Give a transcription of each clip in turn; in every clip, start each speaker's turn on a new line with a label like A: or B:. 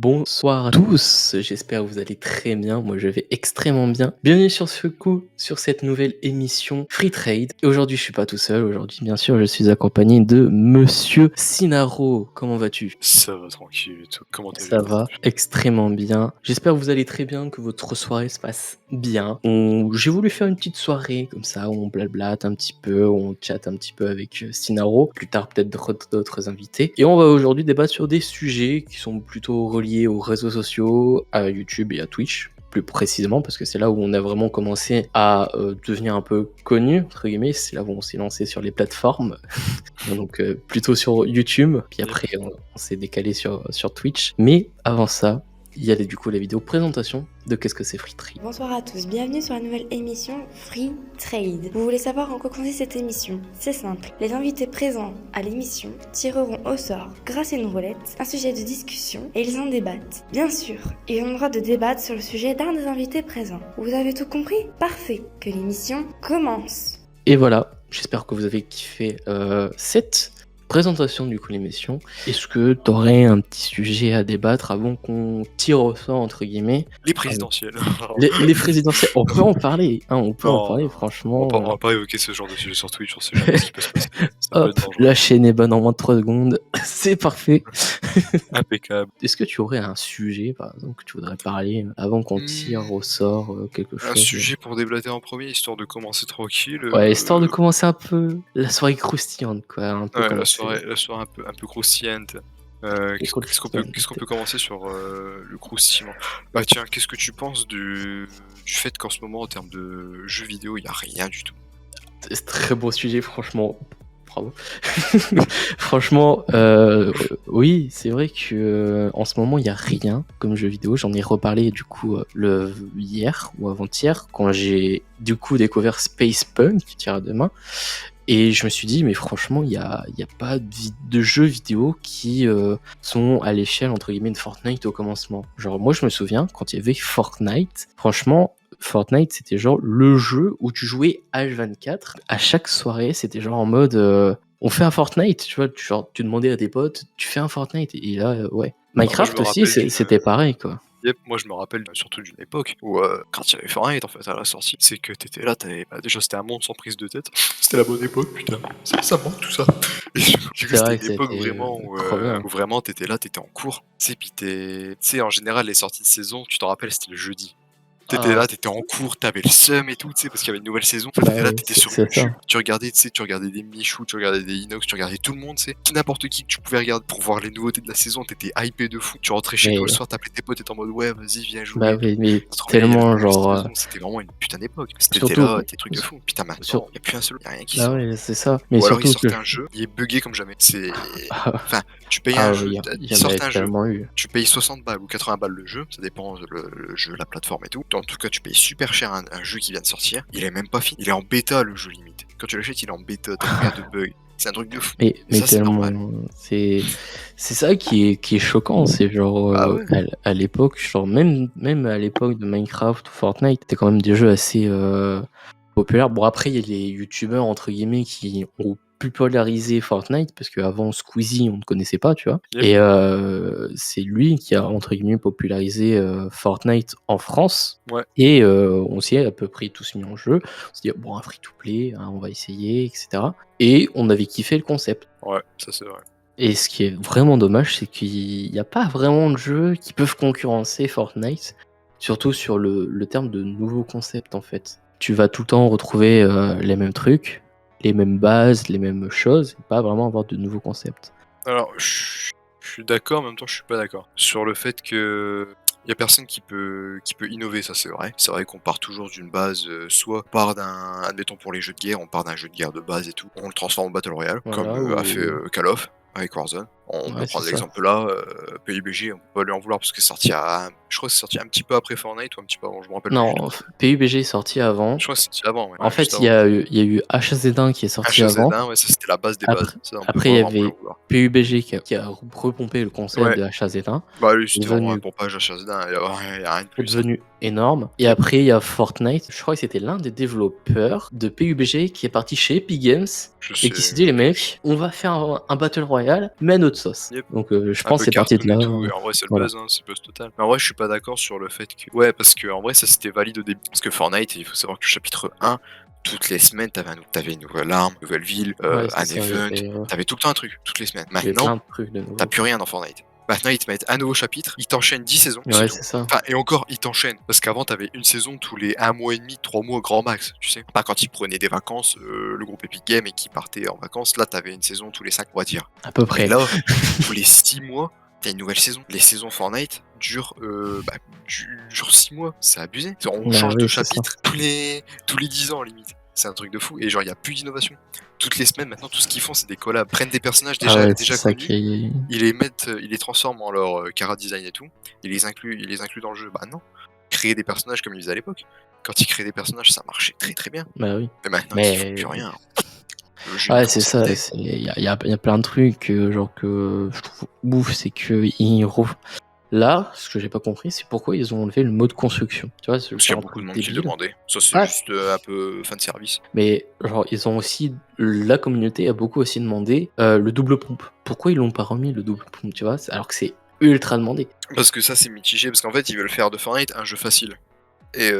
A: Bonsoir à tous, j'espère que vous allez très bien, moi je vais extrêmement bien. Bienvenue sur cette nouvelle émission Free Trade. Et aujourd'hui je suis pas tout seul, aujourd'hui bien sûr je suis accompagné de Monsieur Sinaro. Comment vas-tu?
B: Ça va tranquille et tout. Comment
A: Ça
B: allez-vous?
A: va extrêmement bien. J'espère que vous allez très bien, que votre soirée se passe bien. J'ai voulu faire une petite soirée comme ça, où on blablate un petit peu, où on chatte un petit peu avec Sinaro. Plus tard, peut-être d'autres invités. Et on va aujourd'hui débattre sur des sujets qui sont plutôt reliés aux réseaux sociaux, à YouTube et à Twitch. Plus précisément, parce que c'est là où on a vraiment commencé à devenir un peu connu, entre guillemets. C'est là où on s'est lancé sur les plateformes. Donc plutôt sur YouTube, puis après on s'est décalé sur Twitch. Mais avant ça, il y a du coup la vidéo présentation de qu'est-ce que c'est Free Trade.
C: Bonsoir à tous, bienvenue sur la nouvelle émission Free Trade. Vous voulez savoir en quoi consiste cette émission? C'est simple, les invités présents à l'émission tireront au sort, grâce à une roulette, un sujet de discussion et ils en débattent. Bien sûr, ils ont le droit de débattre sur le sujet d'un des invités présents. Vous avez tout compris? Parfait, que l'émission commence.
A: Et voilà, j'espère que vous avez kiffé cette présentation du coup l'émission. Est-ce que tu aurais un petit sujet à débattre avant qu'on tire au sort entre guillemets?
B: Les présidentielles.
A: Les présidentielles, on peut en parler, hein, on peut en parler
B: Non,
A: franchement.
B: on va pas évoquer ce genre de sujet sur Twitch, on sait jamais ce qui peut se passer. Ça peut
A: Hop,
B: être dangereux.
A: la chaîne est bonne en moins de 3 secondes, c'est parfait.
B: Impeccable.
A: Est-ce que tu aurais un sujet, par exemple, que tu voudrais parler avant qu'on tire au sort quelque chose?
B: Un sujet pour déblater en premier, histoire de commencer tranquille.
A: Ouais, histoire de commencer un peu la soirée croustillante, quoi. Un peu
B: Ouais,
A: commencer.
B: la soirée un peu croustillante. Qu'est-ce qu'on peut commencer sur le croustillement? Bah tiens, qu'est-ce que tu penses du fait qu'en ce moment, en termes de jeux vidéo, il n'y a rien du tout?
A: C'est un très beau sujet, franchement. Bravo. Franchement, oui, c'est vrai que en ce moment il y a rien comme jeu vidéo. J'en ai reparlé du coup hier ou avant-hier quand j'ai du coup découvert Space Punk, tire à deux mains, et je me suis dit mais franchement il y a pas de jeux vidéo qui sont à l'échelle entre guillemets de Fortnite au commencement. Genre moi je me souviens quand il y avait Fortnite, franchement. Fortnite, c'était genre le jeu où tu jouais H24. À chaque soirée, c'était genre en mode on fait un Fortnite, tu vois, tu demandais à tes potes, tu fais un Fortnite. Et là, ouais. Minecraft aussi, c'était pareil, quoi.
B: Yep, moi je me rappelle surtout d'une époque où quand il y avait Fortnite en fait à la sortie, c'est que t'étais là, déjà c'était un monde sans prise de tête. C'était la bonne époque, putain. Ça me manque tout ça. Et du coup, c'était une époque vraiment où vraiment t'étais là, t'étais en cours. Tu sais, en général les sorties de saison, tu t'en rappelles, c'était le jeudi. T'étais là, t'étais en cours, t'avais le seum et tout, tu sais, parce qu'il y avait une nouvelle saison. T'étais là, t'étais sur YouTube, tu regardais des Michou, tu regardais des Inox, tu regardais tout le monde, tu sais. N'importe qui que tu pouvais regarder pour voir les nouveautés de la saison, t'étais hypé de fou. Tu rentrais chez toi le soir, t'appelais tes potes, t'étais en mode ouais, vas-y, viens jouer.
A: Bah oui, mais tellement genre.
B: C'était vraiment une putain d'époque. C'était là, tes trucs de fou. Putain, maintenant, y a plus un seul, y a rien qui sort.
A: Ah ouais, c'est ça. Mais
B: ou alors
A: surtout
B: ils sortaient un jeu, il est buggé comme jamais. Enfin, tu payes un jeu,
A: ils sortent un jeu.
B: Tu payes 60 balles ou 80 balles le jeu, ça dépend le jeu, la plateforme et tout. En tout cas, tu payes super cher un jeu qui vient de sortir. Il est même pas fini. Il est en bêta le jeu limite. Quand tu l'achètes, il est en bêta, t'as plein de bugs. C'est un truc de fou.
A: Mais
B: ça, c'est normal.
A: C'est ça qui est choquant, c'est genre à l'époque, genre même à l'époque de Minecraft ou Fortnite, c'était quand même des jeux assez populaires. Bon après il y a les youtubeurs entre guillemets qui ont popularisé Fortnite parce qu'avant Squeezie on ne connaissait pas, tu vois. Yep. Et c'est lui qui a entre guillemets popularisé Fortnite en France.
B: Ouais.
A: Et on s'y est à peu près tous mis en jeu. On s'est dit bon un free to play, hein, on va essayer, etc. Et on avait kiffé le concept.
B: Ouais, ça c'est vrai.
A: Et ce qui est vraiment dommage, c'est qu'il n'y a pas vraiment de jeux qui peuvent concurrencer Fortnite, surtout sur le terme de nouveaux concepts en fait. Tu vas tout le temps retrouver les mêmes trucs, les mêmes bases, les mêmes choses, et pas vraiment avoir de nouveaux concepts.
B: Alors, je suis d'accord, en même temps je suis pas d'accord. Sur le fait que y a personne qui peut innover, ça c'est vrai. C'est vrai qu'on part toujours d'une base, soit on part admettons pour les jeux de guerre, on part d'un jeu de guerre de base et tout, on le transforme en Battle Royale, voilà, comme a fait Call of avec Warzone. On peut prendre l'exemple là, PUBG, on peut pas lui en vouloir parce que c'est sorti je crois que c'est sorti un petit peu après Fortnite ou un petit peu avant, je me rappelle
A: non,
B: plus.
A: Non, PUBG est sorti avant.
B: Je crois que c'est sorti avant, ouais.
A: En fait, il y a eu HZ1 qui est sorti avant.
B: HZ1, ouais, ça c'était la base des bases.
A: Après, il y avait PUBG qui a repompé le concept de HZ1.
B: Bah lui, c'était vraiment un pompage HZ1, il y a rien de plus.
A: C'est devenu énorme. Et après, il y a Fortnite. Je crois que c'était l'un des développeurs de PUBG qui est parti chez Epic Games et qui s'est dit, les mecs, on va faire un Battle Royale, mais à notre autre sauce.
B: Yep.
A: Donc je
B: Un
A: pense
B: peu
A: que c'est parti de là.
B: cartoon et tout, et en vrai c'est le
A: voilà.
B: buzz, hein, c'est le buzz total. Mais en vrai je suis pas d'accord sur le fait que... Ouais, parce que en vrai ça c'était valide au début. Parce que Fortnite, il faut savoir que le chapitre 1, toutes les semaines t'avais une nouvelle arme, une nouvelle ville,
A: Ouais, c'est
B: un
A: ça,
B: event,
A: il
B: t'avais tout le temps un truc, toutes les semaines.
A: y avait
B: Maintenant,
A: plein de trucs de nouveau.
B: t'as plus rien dans Fortnite. Maintenant, ils te mettent un nouveau chapitre, ils t'enchaînent 10 saisons, c'est
A: Ouais,
B: tout.
A: c'est ça.
B: Enfin, et encore, ils t'enchaînent. Parce qu'avant, t'avais une saison tous les 1 mois et demi, 3 mois grand max, tu sais. Pas quand ils prenaient des vacances, le groupe Epic Games, et qu'ils partaient en vacances, là, t'avais une saison tous les 5, on va dire.
A: À peu
B: Mais
A: près.
B: là, tous les 6 mois, t'as une nouvelle saison. Les saisons Fortnite durent 6 mois, c'est abusé. Genre, on
A: Bah
B: change
A: oui,
B: de
A: c'est ça.
B: chapitre tous les 10 ans, limite. C'est un truc de fou. Et genre, il n'y a plus d'innovation. Toutes les semaines, maintenant, tout ce qu'ils font, c'est des collabs. Prennent des personnages
A: Ah ouais, c'est
B: déjà
A: ça
B: connus,
A: qui est.
B: ils les transforment en leur chara design et tout, ils les incluent dans le jeu. Bah non, créer des personnages comme ils faisaient à l'époque. Quand ils créaient des personnages, ça marchait très très bien.
A: Bah oui.
B: Mais maintenant, ils font
A: Mais
B: plus rien. Le jeu
A: ouais,
B: est
A: c'est
B: trop
A: ça.
B: saleté.
A: Il y a plein de trucs genre que je trouve ouf, c'est que là, ce que j'ai pas compris, c'est pourquoi ils ont enlevé le mode construction. Tu vois, c'est
B: Parce qu'il y
A: genre
B: a
A: un
B: beaucoup
A: truc
B: de monde qui le
A: débile.
B: demandait. Ça, c'est
A: Ouais.
B: juste un peu fan service.
A: Mais genre, ils ont aussi la communauté a beaucoup aussi demandé le double pompe. Pourquoi ils l'ont pas remis le double pompe, tu vois, alors que c'est ultra demandé.
B: Parce que ça, c'est mitigé, parce qu'en fait, ils veulent faire de Fortnite un jeu facile. Et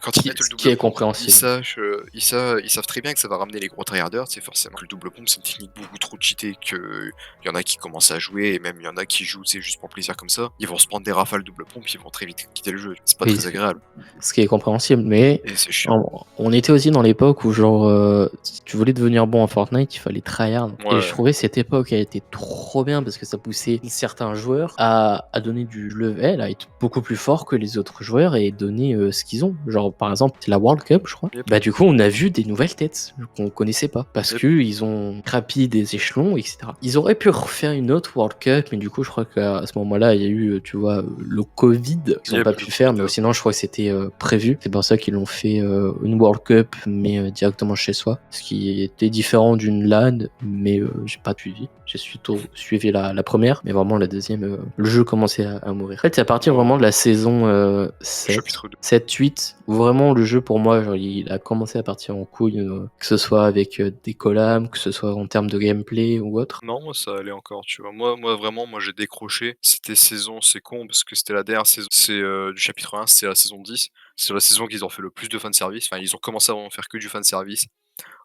B: quand ils mettent le
A: Ce qui est
B: double pompe,
A: compréhensible.
B: ils savent très bien que ça va ramener les gros tryharders. C'est forcément que le double pompe, c'est une technique beaucoup trop cheatée, qu'il y en a qui commencent à jouer, et même il y en a qui jouent, c'est juste pour plaisir comme ça. Ils vont se prendre des rafales double pompe, ils vont très vite quitter le jeu. C'est pas
A: Oui,
B: très agréable.
A: ce qui est compréhensible, mais
B: Et c'est chiant.
A: on était aussi dans l'époque où genre si tu voulais devenir bon en Fortnite, il fallait tryhard. Et je
B: Ouais.
A: trouvais cette époque a été trop bien parce que ça poussait certains joueurs à donner du level, à être beaucoup plus fort que les autres joueurs et donner ce qu'ils ont. Genre par exemple c'est la World Cup, je crois.
B: Yep.
A: Bah du coup on a vu des nouvelles têtes qu'on connaissait pas parce
B: Yep.
A: que ils ont grappillé des échelons, etc. Ils auraient pu refaire une autre World Cup, mais du coup je crois qu'à ce moment-là il y a eu tu vois le Covid qu'ils ont
B: Yep,
A: pas pu faire, mais sinon je crois que c'était prévu. C'est pour ça qu'ils l'ont fait une World Cup, mais directement chez soi, ce qui était différent d'une LAN, mais j'ai pas suivi. J'ai suivi la première, mais vraiment la deuxième, le jeu commençait à mourir. En fait, c'est à partir vraiment de la saison 7,
B: Chapitre 2.
A: 7-8, où vraiment le jeu pour moi, genre, il a commencé à partir en couille, que ce soit avec des collabs, que ce soit en termes de gameplay ou autre.
B: Non, moi ça allait encore, tu vois. Moi vraiment, moi j'ai décroché. C'était saison, c'est con parce que c'était la dernière saison. C'est du chapitre 1, c'était la saison 10. C'est la saison qu'ils ont fait le plus de fanservice. Enfin, ils ont commencé à en faire que du fanservice.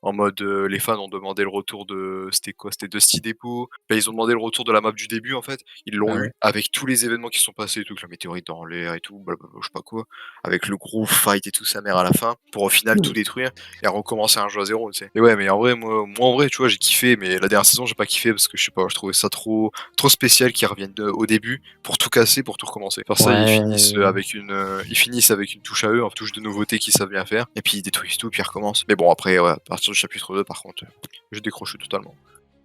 B: En mode, les fans ont demandé le retour de... C'était quoi? C'était Dusty Depot. Bah, ils ont demandé le retour de la map du début, en fait. Ils l'ont
A: Ah ouais.
B: eu avec tous les événements qui sont passés et tout, que la météorite dans l'air et tout, blablabla, je sais pas quoi. Avec le gros fight et tout, sa mère à la fin, pour au final tout détruire et recommencer un jeu à zéro, tu sais. Et ouais, mais en vrai, moi en vrai, tu vois, j'ai kiffé, mais la dernière saison, j'ai pas kiffé parce que je sais pas, je trouvais ça trop spécial qu'ils reviennent au début pour tout casser, pour tout recommencer. Pour ça,
A: Ouais.
B: ils finissent avec une touche à eux, une touche de nouveauté qu'ils savent bien faire, et puis ils détruisent tout, puis ils recommencent. Mais bon, après, ouais, à partir du chapitre 2, par contre, je décroche totalement.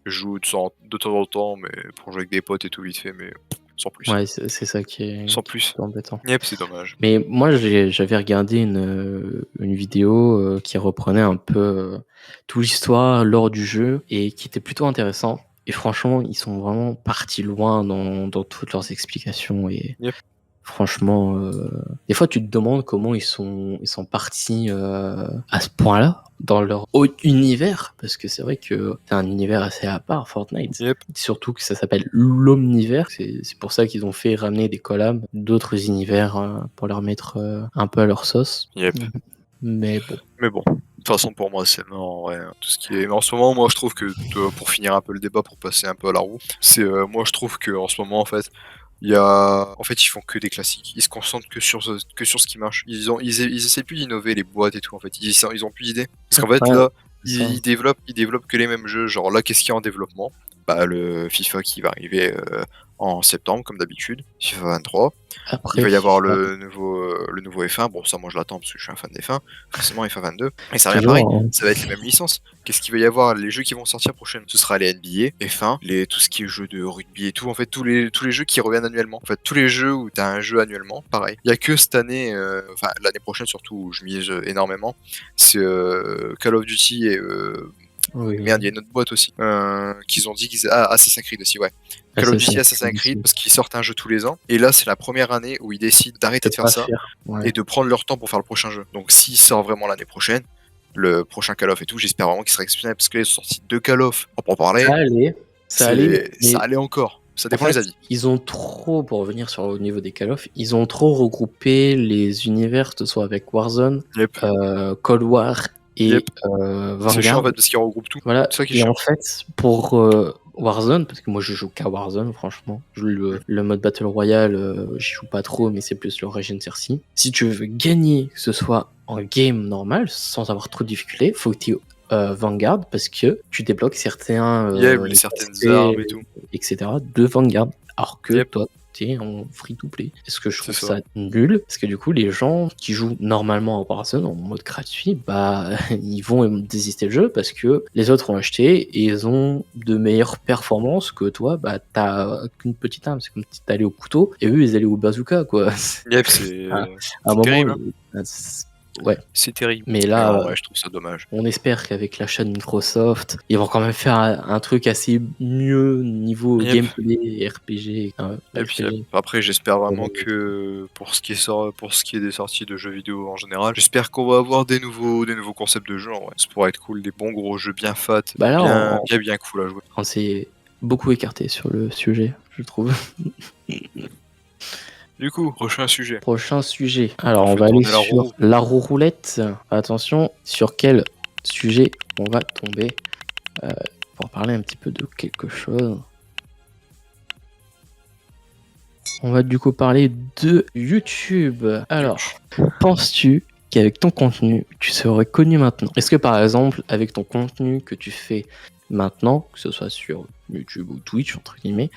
B: Je joue de temps en temps, mais pour jouer avec des potes et tout vite fait, mais sans plus.
A: Ouais, c'est ça qui est
B: Sans plus.
A: embêtant.
B: Yep, c'est dommage.
A: Mais moi, j'avais regardé une vidéo qui reprenait un peu toute l'histoire lors du jeu et qui était plutôt intéressant. Et franchement, ils sont vraiment partis loin dans toutes leurs explications. Et
B: Yep.
A: franchement, des fois, tu te demandes comment ils sont partis à ce point-là dans leur haut univers, parce que c'est vrai que c'est un univers assez à part, Fortnite.
B: Yep.
A: Surtout que ça s'appelle l'Omnivers. C'est pour ça qu'ils ont fait ramener des collabs d'autres univers pour leur mettre un peu à leur sauce.
B: Yep.
A: Mais bon.
B: Mais bon. De toute façon, pour moi, c'est mort, ouais, tout ce qui est... Mais en ce moment, moi, je trouve que, pour finir un peu le débat, pour passer un peu à la roue, c'est, moi, je trouve que en ce moment, en fait, ils font que des classiques. Ils se concentrent que sur ce qui marche. Ils essaient plus d'innover les boîtes et tout, en fait. Ils ont plus d'idées. Parce qu'en fait,
A: Ouais,
B: là,
A: c'est ça.
B: ils développent que les mêmes jeux. Genre, là, qu'est-ce qu'il y a en développement? Bah, le FIFA qui va arriver en septembre, comme d'habitude. FIFA 23.
A: Après,
B: Il va y avoir
A: FIFA,
B: le nouveau F1. Bon, ça, moi, je l'attends parce que je suis un fan des F1. Forcément, FIFA 22. Et ça revient
A: toujours,
B: pareil.
A: hein.
B: Ça va être les mêmes licences. Qu'est-ce qu'il va y avoir? Les jeux qui vont sortir prochainement. Ce sera les NBA, F1, tout ce qui est jeux de rugby et tout. En fait, tous les jeux qui reviennent annuellement. En fait, tous les jeux où t'as un jeu annuellement, pareil. Il y a que cette année, enfin, l'année prochaine surtout, où je mise énormément, c'est Call of Duty et
A: Oui.
B: merde, il y a une autre boîte aussi qu'ils ont dit Assassin's Creed aussi, ouais. Call of Duty, Assassin's Creed, parce qu'ils sortent un jeu tous les ans. Et là, c'est la première année où ils décident d'arrêter de faire ça
A: Ouais.
B: et de prendre leur temps pour faire le prochain jeu. Donc, s'il sort vraiment l'année prochaine, le prochain Call of et tout, j'espère vraiment qu'il sera exceptionnel parce qu'ils ont sorti 2 Call of, on peut en parler.
A: Allez, Ça allait,
B: Ça
A: mais
B: allait encore. Ça
A: en
B: dépend
A: fait,
B: des avis.
A: ils ont trop, pour revenir sur au niveau des Call of, ils ont trop regroupé les univers, que ce soit avec Warzone,
B: Yep.
A: Cold War et
B: C'est chiant en
A: Vanguard.
B: fait parce qu'ils regroupent tout.
A: Voilà.
B: C'est ça qui est
A: Et
B: chiant.
A: en fait, pour Warzone, parce que moi je joue qu'à Warzone, franchement, le mode Battle Royale, j'y joue pas trop, mais c'est plus le Regen Cersei. Si tu veux gagner, que ce soit en game normal, sans avoir trop de difficultés, faut que tu Vanguard, parce que tu débloques certains
B: certaines
A: aspects,
B: armes et tout.
A: etc. de Vanguard. Alors que
B: Yep.
A: toi, t'es en free-to-play. Est-ce que je trouve
B: C'est
A: ça nul? Parce que du coup, les gens qui jouent normalement à Warzone en mode gratuit, bah, ils vont désister le jeu parce que les autres ont acheté et ils ont de meilleures performances que toi. Bah, t'as qu'une petite arme. C'est comme si t'allais au couteau et eux, ils allaient au bazooka, quoi.
B: Yep, c'est
A: À un moment,
B: terrible.
A: ouais.
B: C'est terrible.
A: Mais là,
B: ouais, je trouve ça dommage.
A: on espère qu'avec l'achat de Microsoft, ils vont quand même faire un truc assez mieux niveau
B: Yep.
A: gameplay et RPG.
B: Et puis après, j'espère vraiment que pour ce qui est des sorties de jeux vidéo en général, j'espère qu'on va avoir des nouveaux concepts de jeux. Ouais. Ça pourrait être cool, des bons gros jeux bien fat,
A: Bah là,
B: bien cool à jouer.
A: On s'est beaucoup écarté sur le sujet, je trouve.
B: Du coup, prochain sujet.
A: Alors, on va aller sur la roue roulette. Attention, sur quel sujet on va tomber pour parler un petit peu de quelque chose. On va du coup parler de YouTube. Alors, penses-tu qu'avec ton contenu, tu serais connu maintenant? Est-ce que par exemple, avec ton contenu que tu fais maintenant, que ce soit sur YouTube ou Twitch, entre guillemets,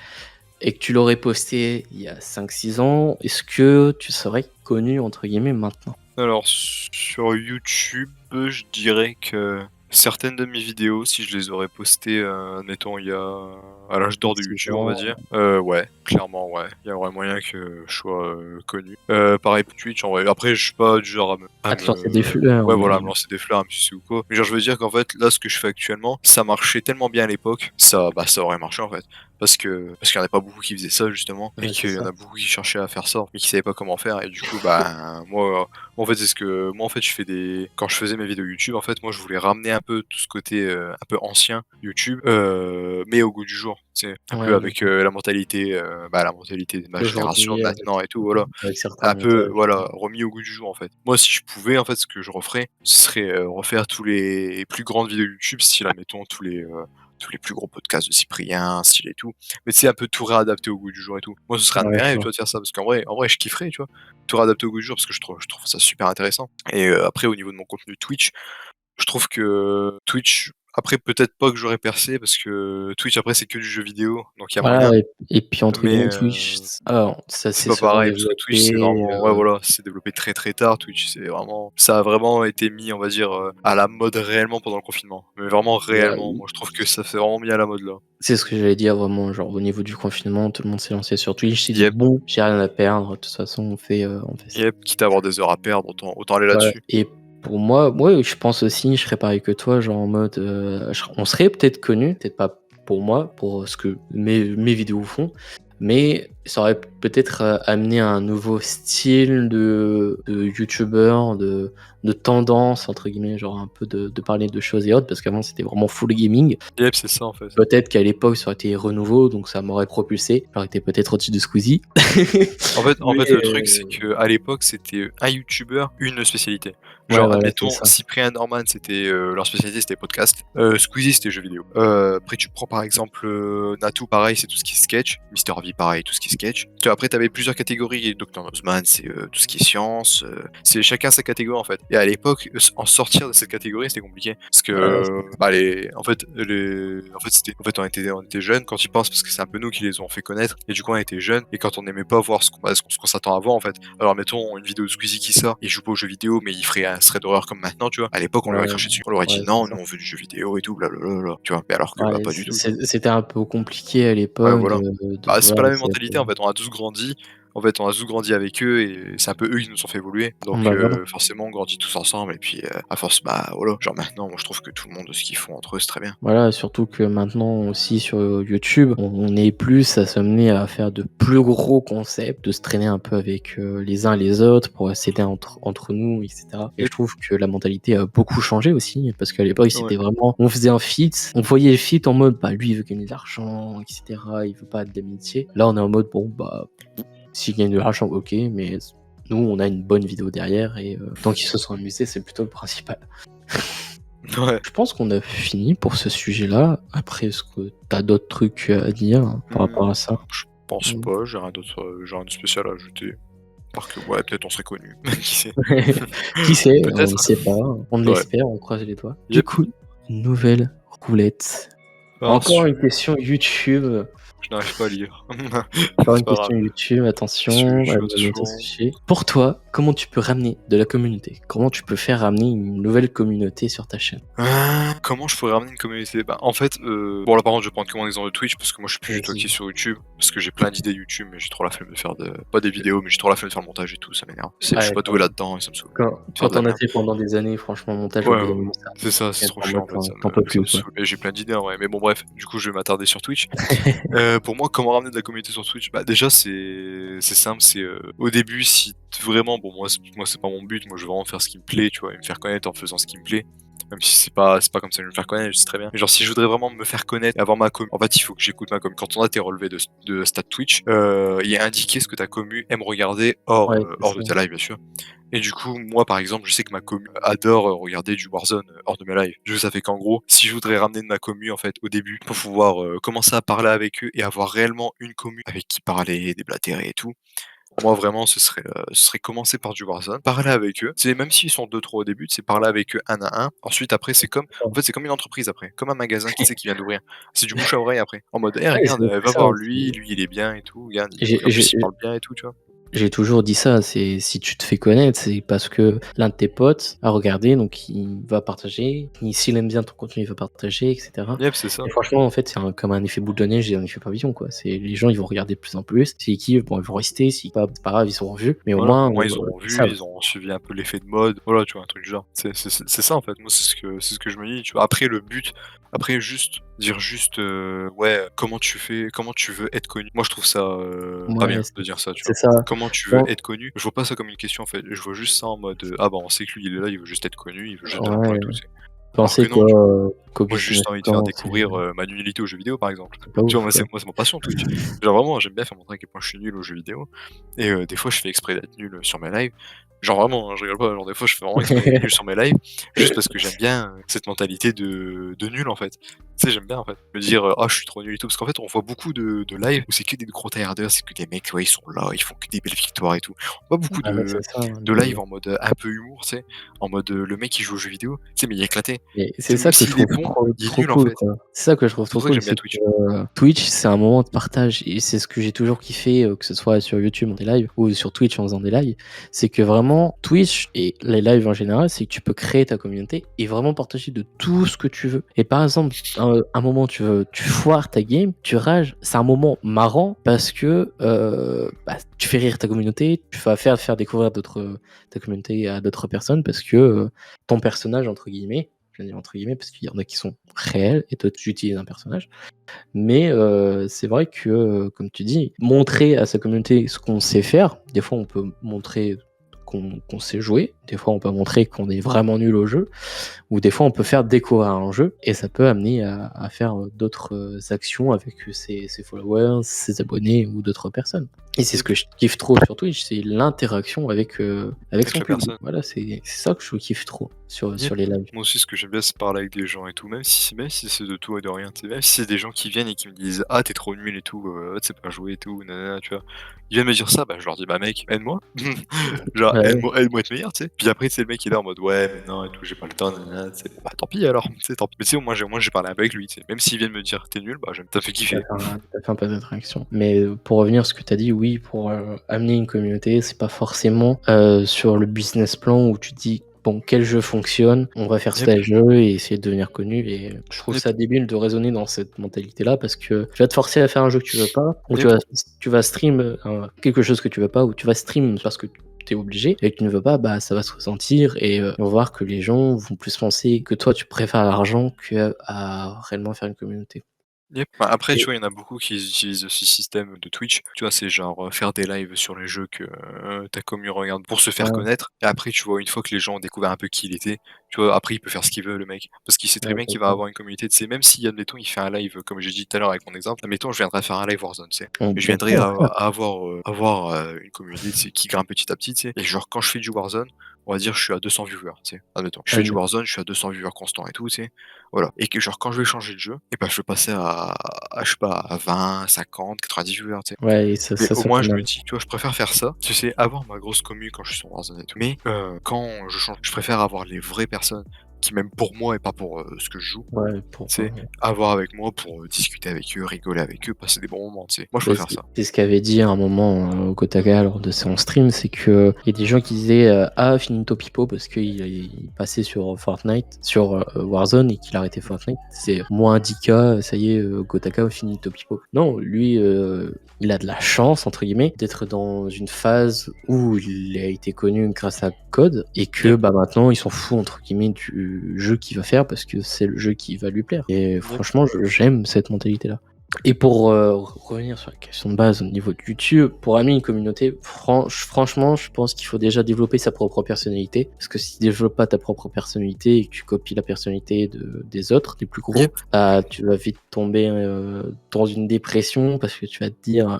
A: et que tu l'aurais posté il y a 5-6 ans, est-ce que tu serais connu, entre guillemets, maintenant?
B: Alors, sur YouTube, je dirais que certaines de mes vidéos, si je les aurais postées, admettons, à l'âge d'or de YouTube, on va dire, ouais, clairement, ouais. Il y aurait moyen que je sois connu. Pareil pour Twitch, en vrai. Après, je suis pas du genre
A: à te lancer des fleurs.
B: Ouais, voilà, à me lancer des fleurs, à me sucer ou quoi. Mais genre, je veux dire qu'en fait, là, ce que je fais actuellement, ça marchait tellement bien à l'époque, ça aurait marché en fait. Parce qu'il y en a pas beaucoup qui faisaient ça justement,
A: Ouais,
B: et
A: c'est
B: qu'il y
A: ça.
B: en a beaucoup qui cherchaient à faire ça, mais qui savaient pas comment faire. Et du coup, bah, moi, en fait, je fais quand je faisais mes vidéos YouTube, en fait, moi, je voulais ramener un peu tout ce côté un peu ancien YouTube, mais au goût du jour. Tu sais, un peu avec la mentalité de ma génération de maintenant et tout, voilà.
A: Avec certains
B: Un peu,
A: montages.
B: voilà, remis au goût du jour en fait. Moi, si je pouvais, en fait, ce que je referais, ce serait refaire tous les plus grandes vidéos YouTube, style, admettons, tous les plus gros podcasts de Cyprien, style et tout. Mais c'est un peu tout réadapté au goût du jour et tout. Moi, ce serait un de mes rêves, tu vois, de faire ça, parce qu'en vrai, je kifferais, tu vois, tout réadapté au goût du jour, parce que je trouve ça super intéressant. Et après, au niveau de mon contenu Twitch, je trouve que Twitch, après, peut-être pas que j'aurais percé, parce que Twitch, après, c'est que du jeu vidéo, donc il y a
A: Voilà,
B: moyen.
A: et puis entre
B: Mais
A: guillemets, Twitch, ça
B: c'est
A: c'est
B: pas
A: souvent
B: pareil, parce que Twitch, c'est vraiment, ouais,
A: développé.
B: voilà, c'est développé très très tard. Twitch, ça a vraiment été mis, on va dire, à la mode réellement pendant le confinement. Mais vraiment réellement. Moi, je trouve que ça fait vraiment mis à la mode là.
A: C'est ce que j'allais dire, vraiment, genre au niveau du confinement, tout le monde s'est lancé sur Twitch, s'est dit
B: Yep.
A: bon, j'ai rien à perdre, de toute façon on fait ça.
B: Yep, quitte à avoir des heures à perdre, autant aller là-dessus.
A: Et pour moi, je pense aussi, je serais pareil que toi, genre en mode, on serait peut-être connu, peut-être pas pour moi, pour ce que mes vidéos font, mais ça aurait peut-être amené un nouveau style de youtubeur, de tendance, entre guillemets, genre un peu de parler de choses et autres, parce qu'avant c'était vraiment full gaming.
B: Yep, c'est ça en fait.
A: Peut-être qu'à l'époque ça aurait été renouveau, donc ça m'aurait propulsé, j'aurais été peut-être au-dessus de Squeezie.
B: En fait, le truc, c'est qu'à l'époque, c'était un youtubeur, une spécialité. Genre,
A: voilà,
B: admettons,
A: c'est ça.
B: Cyprien Norman, leur spécialité, c'était podcast. Squeezie, c'était jeux vidéo. Après, tu prends par exemple Natou, pareil, c'est tout ce qui est sketch. Mister V, pareil, tout ce qui est sketch. Après, t'avais plusieurs catégories. Dr. Nozman, c'est tout ce qui est science. C'est chacun sa catégorie en fait. Et à l'époque, en sortir de cette catégorie, c'était compliqué. Parce que, on était jeunes quand ils pensent, parce que c'est un peu nous qui les ont fait connaître. Et du coup, on était jeunes. Et quand on n'aimait pas voir ce qu'on s'attend à voir en fait. Alors, mettons une vidéo de Squeezie qui sort, il joue pas aux jeux vidéo, mais il ferait un thread d'horreur comme maintenant, tu vois. À l'époque, on l'aurait craché dessus. On leur aurait dit non, nous on veut du jeu vidéo et tout, blablabla. Tu vois. Mais alors que, pas du tout.
A: C'était un peu compliqué à l'époque.
B: Ouais, voilà. C'est pas la même
A: voilà,
B: mentalité en fait. On a tous grandi En fait, on a tous grandi avec eux et c'est un peu eux qui nous ont fait évoluer. Donc
A: Bah, voilà.
B: forcément, on grandit tous ensemble et puis, à force, bah, voilà. Genre maintenant, moi je trouve que tout le monde, ce qu'ils font entre eux, c'est très bien.
A: Voilà, surtout que maintenant aussi sur YouTube, on est plus à s'amener à faire de plus gros concepts, de se traîner un peu avec les uns et les autres pour s'aider entre nous, etc. Et je trouve que la mentalité a beaucoup changé aussi, parce qu'à l'époque, c'était vraiment, on faisait un feat, on voyait le feat en mode, bah lui, il veut gagner de l'argent, etc. Il veut pas de l'amitié. Là, on est en mode, bon, bah, s'il gagne de l'argent, ok, mais nous, on a une bonne vidéo derrière et tant qu'ils se sont amusés, c'est plutôt le principal.
B: Ouais.
A: Je pense qu'on a fini pour ce sujet-là. Après, est-ce que t'as d'autres trucs à dire par rapport à ça?
B: Je pense pas, j'ai rien de spécial à ajouter. Parce que ouais, peut-être on serait connus. Qui sait?
A: Qui sait? On
B: Peut-être.
A: ne sait pas. On
B: Ouais.
A: l'espère, on croise les doigts. Du
B: Yep.
A: coup, nouvelle roulette. Encore une question YouTube.
B: Je n'arrive pas à lire.
A: Encore
B: C'est
A: une
B: pas
A: question
B: grave.
A: YouTube, attention.
B: Attention.
A: Pour toi, comment tu peux ramener de la communauté? Comment tu peux faire ramener une nouvelle communauté sur ta chaîne?
B: Comment je pourrais ramener une communauté? Bah, en fait, bon là par contre je vais prendre comme un exemple de Twitch parce que moi je suis plus du tout
A: Vas-y.
B: actif sur YouTube parce que j'ai plein d'idées YouTube mais j'ai trop la flemme de faire pas des vidéos mais j'ai trop la flemme de faire le montage et tout, ça m'énerve. Je suis pas doué là-dedans et ça me saoule.
A: Quand on a fait pendant des années, franchement, montage, au bout d'un moment,
B: c'est ça, c'est trop chiant en fait,
A: t'en peux
B: ça
A: plus,
B: me
A: quoi.
B: saoule. Et j'ai plein d'idées en vrai, mais bon bref, du coup je vais m'attarder sur Twitch. Pour moi, comment ramener de la communauté sur Twitch? Bah déjà c'est simple, c'est au début si vraiment bon moi c'est pas mon but, moi je veux vraiment faire ce qui me plaît, tu vois, et me faire connaître en faisant ce qui me plaît. Même si c'est pas comme ça que je vais me faire connaître, je sais très bien. Mais genre si je voudrais vraiment me faire connaître et avoir ma commu, en fait il faut que j'écoute ma commu. Quand on a tes relevés de stats Twitch, il y a indiqué ce que ta commu aime regarder hors de tes lives bien sûr. Et du coup, moi par exemple, je sais que ma commu adore regarder du Warzone hors de mes lives. Du coup, ça fait qu'en gros, si je voudrais ramener de ma commu en fait au début pour pouvoir commencer à parler avec eux et avoir réellement une commu avec qui parler, déblatérer et tout, moi vraiment ce serait commencer par du Warzone, parler avec eux. C'est même s'ils sont 2-3 au début, c'est parler avec eux un à un. Ensuite après c'est comme en fait c'est comme une entreprise après, comme un magasin qui qui vient d'ouvrir. C'est du bouche à oreille après. En mode
A: Ouais,
B: regarde,
A: c'est
B: va
A: ça,
B: voir
A: c'est
B: lui il est bien et tout, regarde,
A: j'ai
B: en
A: j'ai
B: plus il parle bien et tout, tu vois.
A: j'ai toujours dit ça, c'est si tu te fais connaître, c'est parce que l'un de tes potes a regardé, donc il va partager. S'il aime bien ton contenu, il va partager, etc.
B: Yep, c'est ça.
A: Et franchement, en fait, c'est comme un effet boule de neige et un effet papillon, quoi. C'est les gens, ils vont regarder de plus en plus. S'ils kiffent, bon, ils vont rester. Si pas, c'est pas grave, ils seront vus. Mais au
B: Voilà,
A: moins,
B: au moins ils ont
A: ils
B: vu,
A: savent.
B: ils ont suivi un peu l'effet de mode, voilà, tu vois? Un truc du genre. C'est ça en fait, moi c'est ce que je me dis, tu vois? Après le but, après juste dire juste, ouais, comment tu veux être connu? Moi je trouve ça, pas
A: Ouais,
B: bien de dire ça, tu
A: c'est
B: vois?
A: ça.
B: Comment tu veux
A: Bon,
B: être connu? Je vois pas ça comme une question en fait, je vois juste ça en mode, ah bah on sait que lui il est là, il veut juste être connu, il veut juste de l'argent et
A: ouais,
B: tout, tu sais? Alors que
A: pensez
B: non,
A: quoi,
B: tu vois?
A: qu'au
B: Moi j'ai
A: business
B: juste envie de faire
A: plan, c'est
B: découvrir, ma nullité aux jeux vidéo par exemple.
A: pas
B: Tu vois?
A: ouf, quoi.
B: Moi c'est ma passion Twitch. Genre vraiment j'aime bien faire montrer à quel point je suis nul aux jeux vidéo et des fois je fais exprès d'être nul, sur mes lives. Genre vraiment, hein, je rigole pas, genre des fois je fais vraiment exprès d'être nul sur mes lives, juste parce que j'aime bien, cette mentalité de nul en fait. Tu sais, j'aime bien en fait, me dire, «Ah je suis trop nul et tout», parce qu'en fait on voit beaucoup de lives où c'est que des gros tryharders, c'est que des mecs, ouais, ils sont là, ils font que des belles victoires et tout. On voit beaucoup
A: Ah ouais, c'est ça,
B: de lives en mode, un peu humour, tu sais? En mode, le mec il joue aux jeux vidéo, tu sais, mais il est éclaté.
A: et
B: Tu
A: c'est
B: sais,
A: ça
B: même
A: que je
B: s'il est
A: trouve
B: bon, il est
A: trop
B: nul en
A: cool,
B: fait.
A: quoi. C'est ça que je trouve
B: C'est pour
A: trop
B: ça que
A: cool,
B: j'aime bien
A: c'est
B: Twitch.
A: que Twitch, c'est un moment de partage et c'est ce que j'ai toujours kiffé, que ce soit sur YouTube en des lives ou sur Twitch en faisant des lives. C'est que vraiment Twitch et les lives en général, c'est que tu peux créer ta communauté et vraiment partager de tout ce que tu veux. Et par exemple, un moment tu foires ta game, tu rages, c'est un moment marrant parce que bah, tu fais rire ta communauté, tu vas faire découvrir ta communauté à d'autres personnes parce que ton personnage, entre guillemets, je veux dire entre guillemets, parce qu'il y en a qui sont réels et toi tu utilises un personnage. Mais c'est vrai que, comme tu dis, montrer à sa communauté ce qu'on sait faire, des fois on peut montrer qu'on sait jouer, des fois on peut montrer qu'on est vraiment nul au jeu, ou des fois on peut faire découvrir un jeu et ça peut amener à faire d'autres actions avec ses followers, ses abonnés ou d'autres personnes. Et c'est ce que je kiffe trop sur Twitch, c'est l'interaction avec son
B: la
A: public.
B: personne.
A: Voilà, c'est ça que je kiffe trop sur
B: Yep.
A: les lives.
B: Moi aussi, ce que j'aime bien, c'est parler avec des gens et tout, même si c'est de tout et de rien, tu sais, même si c'est des gens qui viennent et qui me disent: «Ah, t'es trop nul et tout, tu sais pas jouer et tout, nanana», tu vois? Ils viennent me dire ça, bah, je leur dis: «Bah, mec, aide-moi». Genre,
A: Ouais,
B: aide-moi à être meilleur, tu sais? Puis après, tu sais, le mec, il est là en mode: «Ouais, mais non et tout, j'ai pas le temps, nanana», tu sais? Bah, tant pis alors, tu sais, tant pis. Mais tu sais, au moins j'ai parlé un peu avec lui, tu sais? Même s'il vient de me dire: «Tu nul», bah, ça me fait kiffer.
A: t'as fait un peu d'interaction. Mais pour revenir à ce que tu as dit, oui, pour amener une communauté, c'est pas forcément sur le business plan où tu te dis bon, quel jeu fonctionne, on va faire tel jeu et essayer de devenir connu. Et je trouve ça débile de raisonner dans cette mentalité-là parce que tu vas te forcer à faire un jeu que tu veux pas, ou tu vas stream quelque chose que tu veux pas, ou tu vas stream parce que t'es obligé et que tu ne veux pas, bah ça va se ressentir et on va voir que les gens vont plus penser que toi tu préfères l'argent qu'à réellement faire une communauté.
B: Bah, après, tu vois, il y en a beaucoup qui utilisent aussi le système de Twitch. Tu vois, c'est genre faire des lives sur les jeux que ta commu regarde pour se faire connaître. Et après, tu vois, une fois que les gens ont découvert un peu qui il était, tu vois, après, il peut faire ce qu'il veut, le mec. Parce qu'il sait très bien qu'il va avoir une communauté. Tu sais, même si, admettons, il fait un live, comme j'ai dit tout à l'heure avec mon exemple, admettons, je viendrais faire un live Warzone, tu sais. Et je viendrais avoir une communauté, tu sais, qui grimpe petit à petit, tu sais. Et genre, quand je fais du Warzone, on va dire, je suis à 200 viewers, tu sais. Admettons, je fais du Warzone, je suis à 200 viewers constants et tout, tu sais. Voilà. Et que genre, quand je vais changer de jeu, et ben, je vais passer je sais pas, à 20, 50, 90 viewers, tu sais.
A: Ouais, et ça
B: Mais au
A: fait
B: moins, je me
A: mal.
B: dis, tu vois, je préfère faire ça, tu sais, avoir ma grosse commu quand je suis sur Warzone et tout. Mais quand je change, je préfère avoir les vraies personnes qui m'aiment pour moi et pas pour ce que je joue.
A: Ouais,
B: Tu sais, avoir avec moi pour discuter avec eux, rigoler avec eux, passer des bons moments, tu sais. Moi, je préfère ça.
A: C'est ce qu'avait dit à un moment au Kotaka lors de son stream, c'est que il y a des gens qui disaient ah Finito Pipo parce qu'il passait sur Fortnite, sur Warzone et qu'il arrêtait Fortnite. C'est moins 10K, ça y est, Kotaka Finito Pipo. Non, lui, il a de la chance entre guillemets d'être dans une phase où il a été connu grâce à Code et que bah maintenant il s'en fout entre guillemets du jeu qu'il va faire parce que c'est le jeu qui va lui plaire. Et franchement, j'aime cette mentalité-là. Et pour revenir sur la question de base au niveau de YouTube, pour amener une communauté, franchement, je pense qu'il faut déjà développer sa propre personnalité. Parce que si tu développes pas ta propre personnalité et que tu copies la personnalité des autres, des plus gros, tu vas vite tomber dans une dépression parce que tu vas te dire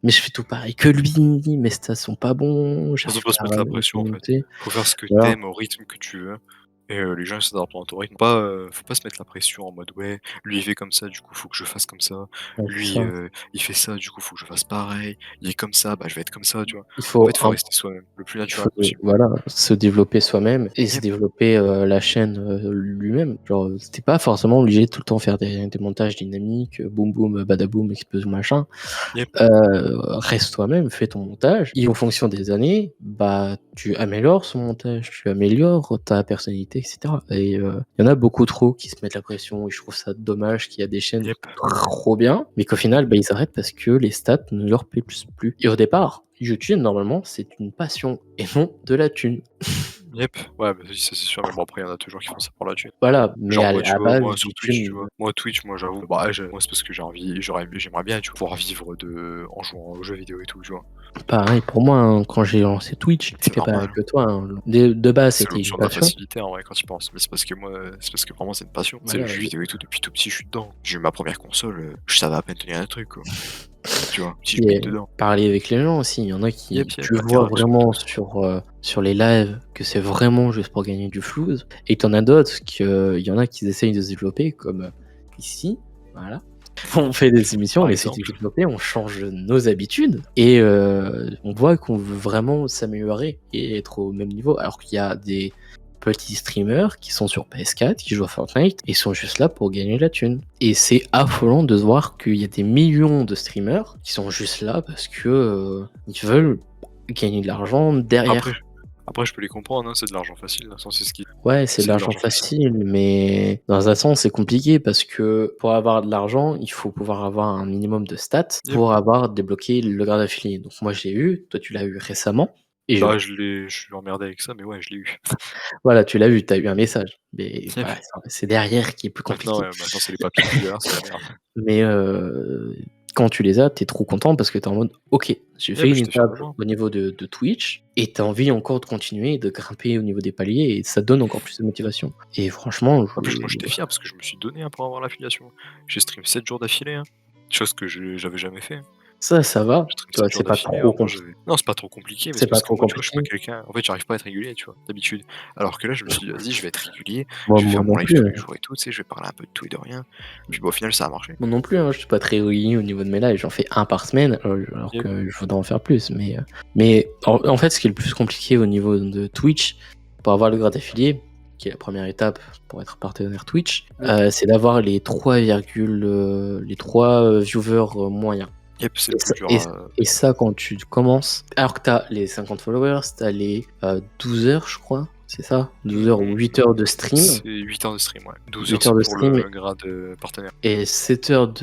A: mais je fais tout pareil que lui, mes stats sont pas bons.
B: Faut pas se mettre la pression en fait. Faut faire ce que t'aimes au rythme que tu veux. Et les gens ils s'adaptent à ton rythme. Faut pas se mettre la pression en mode ouais, lui il fait comme ça, du coup faut que je fasse comme ça. Lui il fait ça, du coup faut que je fasse pareil. Il est comme ça, bah je vais être comme ça, tu vois. En fait, faut rester soi-même, le plus naturel possible.
A: Voilà, se développer soi-même et se développer la chaîne lui-même. Genre, c'était pas forcément obligé de tout le temps faire des montages dynamiques, boum boum, badaboum, explosion machin. Reste toi-même, fais ton montage. Et en fonction des années, bah tu améliores son montage, tu améliores ta personnalité, etc. Et il y en a beaucoup trop qui se mettent la pression et je trouve ça dommage qu'il y a des chaînes trop bien, mais qu'au final, bah, ils arrêtent parce que les stats ne leur plaisent plus. Et au départ, YouTube, normalement, c'est une passion et non de la thune.
B: Ouais, bah ça c'est sûr, mais bon après il y en a toujours qui font ça pour la thune.
A: Voilà, mais
B: genre,
A: à
B: moi, tu
A: la
B: vois,
A: base,
B: moi sur Twitch, tu
A: YouTube,
B: vois. Moi Twitch, moi j'avoue, bah moi c'est parce que j'aimerais bien, tu vois, pouvoir vivre en jouant aux jeux vidéo et tout, tu vois.
A: pareil pour moi, hein, quand j'ai lancé Twitch, c'était pareil que toi. Hein. De base,
B: C'est
A: c'était une
B: l'option de la
A: passion.
B: facilité en vrai quand tu y penses. Mais c'est parce que vraiment c'est une passion. Tu sais, le jeu vidéo et tout, depuis tout petit, je suis dedans. J'ai eu ma première console, je savais à peine tenir un truc, quoi. Tu vois, si je mets dedans.
A: Parler avec les gens aussi, il y en a qui tu vois vraiment sur les lives que c'est vraiment juste pour gagner du flouze, et t'en as d'autres il y en a qui essayent de se développer comme ici, voilà. On fait des émissions, on essaie de se développer, on change nos habitudes et on voit qu'on veut vraiment s'améliorer et être au même niveau, alors qu'il y a des petits streamers qui sont sur PS4, qui jouent à Fortnite et sont juste là pour gagner la thune. Et c'est affolant de voir qu'il y a des millions de streamers qui sont juste là parce que ils veulent gagner de l'argent derrière.
B: Après, je peux les comprendre, hein, c'est de l'argent facile, c'est ce qui.
A: Ouais, c'est de l'argent facile, mais dans un sens, c'est compliqué parce que pour avoir de l'argent, il faut pouvoir avoir un minimum de stats pour avoir débloqué le grade affilié. Donc moi, je l'ai eu, toi, tu l'as eu récemment. Et
B: bah, je suis emmerdé avec ça, mais ouais, je l'ai eu.
A: Voilà, tu l'as vu, tu as eu un message. Mais voilà, c'est derrière qui est plus compliqué.
B: Maintenant c'est les papiers qui galèrent, c'est la merde.
A: Mais quand tu les as, t'es trop content parce que t'es en mode ok, j'ai fait une étape au niveau de Twitch et t'as envie encore de continuer, de grimper au niveau des paliers et ça donne encore plus de motivation. Et franchement,
B: en plus, moi j'étais fier parce que je me suis donné pour avoir l'affiliation. J'ai stream 7 jours d'affilée, hein. Chose que j'avais jamais fait.
A: Ça va, toi, c'est pas trop compliqué.
B: Non, c'est pas trop compliqué, mais
A: c'est pas trop
B: moi,
A: compliqué.
B: Tu vois, je suis pas quelqu'un. En fait, j'arrive pas à être régulier, tu vois, d'habitude. Alors que là, je me suis dit, vas-y, je vais être régulier, je vais faire mon live tous les jours et tout, tu sais, je vais parler un peu de tout et de rien. Puis au final, ça a marché.
A: Moi non plus, hein, je suis pas très régulier au niveau de mes lives, j'en fais un par semaine, alors que je voudrais en faire plus. Mais en fait, ce qui est le plus compliqué au niveau de Twitch, pour avoir le grade affilié, qui est la première étape pour être partenaire Twitch, c'est d'avoir les 3 viewers moyens.
B: C'est le plus dur.
A: Et ça, quand tu commences, alors que t'as les 50 followers, t'as les 12 heures, je crois, c'est ça? 12 heures ou 8 heures de stream.
B: C'est 8 heures de stream, ouais. 12
A: 8
B: heures,
A: heures de
B: c'est pour
A: stream
B: le grade partenaire.
A: et 7 heures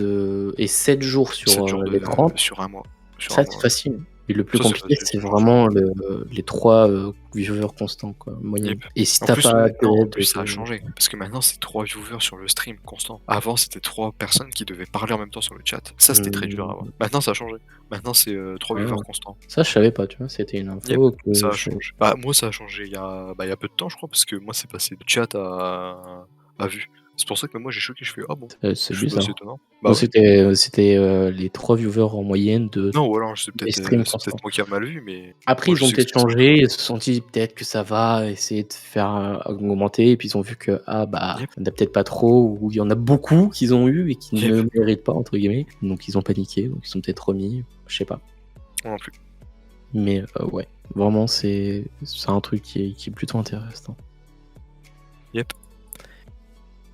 A: et 7 jours
B: 7
A: sur
B: jours
A: les 30.
B: sur un mois. Sur
A: Ça,
B: un
A: c'est
B: mois.
A: facile. Et le plus
B: Ça, c'est
A: compliqué,
B: facile,
A: c'est
B: c'est
A: vraiment les 3 viewers constants, quoi, moyenne.
B: Yep.
A: Et si
B: En
A: t'as
B: plus,
A: pas
B: maintenant,
A: d'aide,
B: ça a changé. Parce que maintenant, c'est 3 viewers sur le stream constant. Avant, c'était 3 personnes qui devaient parler en même temps sur le chat. Ça, c'était très dur à avoir. Maintenant, ça a changé. Maintenant, c'est 3 viewers constants.
A: Ça, je savais pas, tu vois. C'était une info que
B: Ça a changé. Bah, moi, ça a changé il y a peu de temps, je crois, parce que moi, c'est passé de chat à vue. C'est pour ça que moi, j'ai choqué. Je fais, ah bon,
A: c'est bizarre.
B: c'est étonnant.
A: Bah, ouais. C'était les 3 viewers en moyenne de.
B: Non, voilà, c'est
A: des streams constants.
B: peut-être moi qui a mal vu, mais.
A: Après,
B: moi,
A: ils ont peut-être changé, ils se sont dit peut-être que ça va essayer de faire augmenter, et puis ils ont vu que, il n'y en a peut-être pas trop, ou il y en a beaucoup qu'ils ont eu et qui ne méritent pas, entre guillemets. Donc ils ont paniqué, donc ils sont peut-être remis, je sais pas.
B: Non plus.
A: Mais ouais, vraiment, c'est un truc qui est plutôt intéressant.
B: Yep.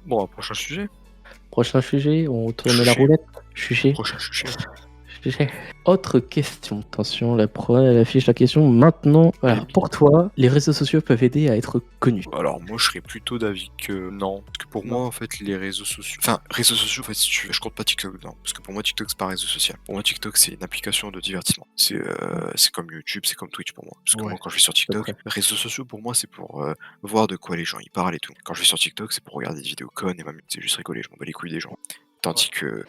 B: Bon, prochain sujet.
A: Prochain sujet, on tourne la roulette. Sujet.
B: Prochain sujet.
A: Autre question, attention, elle affiche la question maintenant. Voilà. Pour toi, les réseaux sociaux peuvent aider à être connus?
B: Alors moi je serais plutôt d'avis que non. Parce que pour moi en fait les réseaux sociaux... Enfin réseaux sociaux en fait si tu veux, je compte pas TikTok dedans. Parce que pour moi TikTok c'est pas un réseau social. Pour moi TikTok c'est une application de divertissement. C'est comme YouTube, c'est comme Twitch pour moi. Parce que moi quand je vais sur TikTok, réseaux sociaux pour moi c'est pour voir de quoi les gens ils parlent et tout. Quand je vais sur TikTok c'est pour regarder des vidéos connes et c'est juste rigoler, je m'en bats les couilles des gens. Tandis que...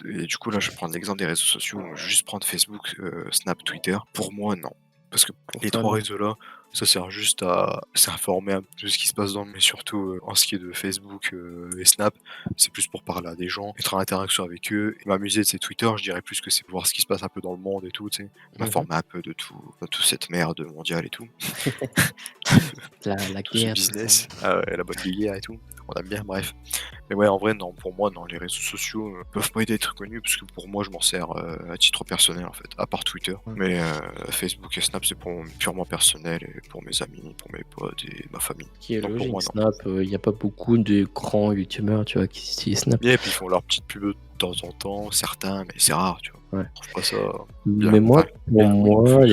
B: et du coup là je vais prendre l'exemple des réseaux sociaux, je vais juste prendre Facebook, Snap, Twitter. Pour moi non. Parce que les 3 réseaux là, ça sert juste à s'informer un peu de ce qui se passe dans le monde, mais surtout en ce qui est de Facebook et Snap, c'est plus pour parler à des gens, être en interaction avec eux, et m'amuser. C'est Twitter, je dirais plus que c'est voir ce qui se passe un peu dans le monde et tout, tu sais, m'informer un peu de toute cette merde mondiale et tout.
A: la
B: tout
A: guerre,
B: ce business, la bonne guerre et tout, on aime bien, bref. Mais ouais, en vrai, non, pour moi, non, les réseaux sociaux peuvent pas aider à être connus, parce que pour moi, je m'en sers à titre personnel, en fait, à part Twitter. Mais Facebook et Snap, c'est purement personnel, et pour mes amis, pour mes potes et ma famille.
A: Qui est
B: donc,
A: logique,
B: pour moi,
A: Snap, il n'y a pas beaucoup de grands youtubeurs, tu vois, qui utilisent Snap.
B: Et puis ils font leur petite pub de temps en temps, certains, mais c'est rare, tu vois.
A: Ouais.
B: Je trouve pas ça
A: Mais moi, pour moi,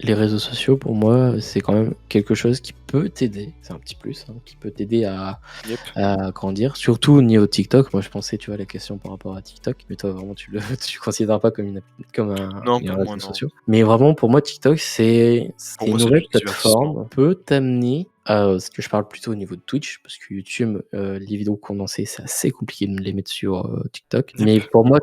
A: les réseaux sociaux, pour moi, c'est quand même quelque chose qui peut t'aider. C'est un petit plus, qui peut t'aider à grandir. Surtout au niveau TikTok. Moi, je pensais, tu vois, la question par rapport à TikTok. Mais toi, vraiment, tu considères pas comme un réseau social. Mais vraiment, pour moi, TikTok, c'est une nouvelle plateforme. Peut t'amener parce que je parle plutôt au niveau de Twitch, parce que YouTube, les vidéos condensées, c'est assez compliqué de les mettre sur TikTok. Mais pour moi,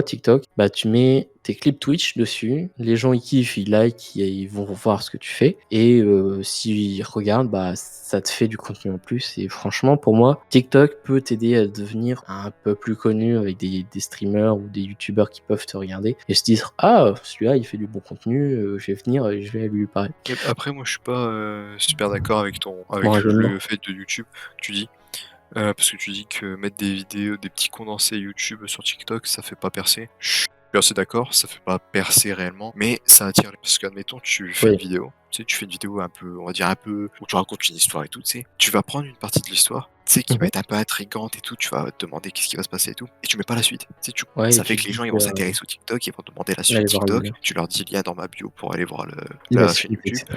A: TikTok, tu mets tes clips Twitch dessus, les gens ils kiffent, ils like, ils vont voir ce que tu fais, et s'ils regardent, ça te fait du contenu en plus. Et franchement, pour moi, TikTok peut t'aider à devenir un peu plus connu avec des streamers ou des youtubeurs qui peuvent te regarder et se dire, celui-là il fait du bon contenu, je vais venir et je vais lui parler.
B: Après, moi je suis pas super d'accord avec le fait de YouTube que tu dis. Parce que tu dis que mettre des vidéos, des petits condensés YouTube sur TikTok, ça fait pas percer. Je suis assez d'accord, ça fait pas percer réellement, mais ça attire. Parce qu'admettons, tu fais une vidéo, tu fais une vidéo un peu, on va dire où tu racontes une histoire et tout, tu vas prendre une partie de l'histoire, qui va être un peu intrigante et tout, tu vas te demander qu'est-ce qui va se passer et tout, et tu mets pas la suite. Ça fait que les gens ils vont s'intéresser au TikTok, ils vont demander la suite TikTok, tu leur dis lien dans ma bio pour aller voir la chaîne YouTube.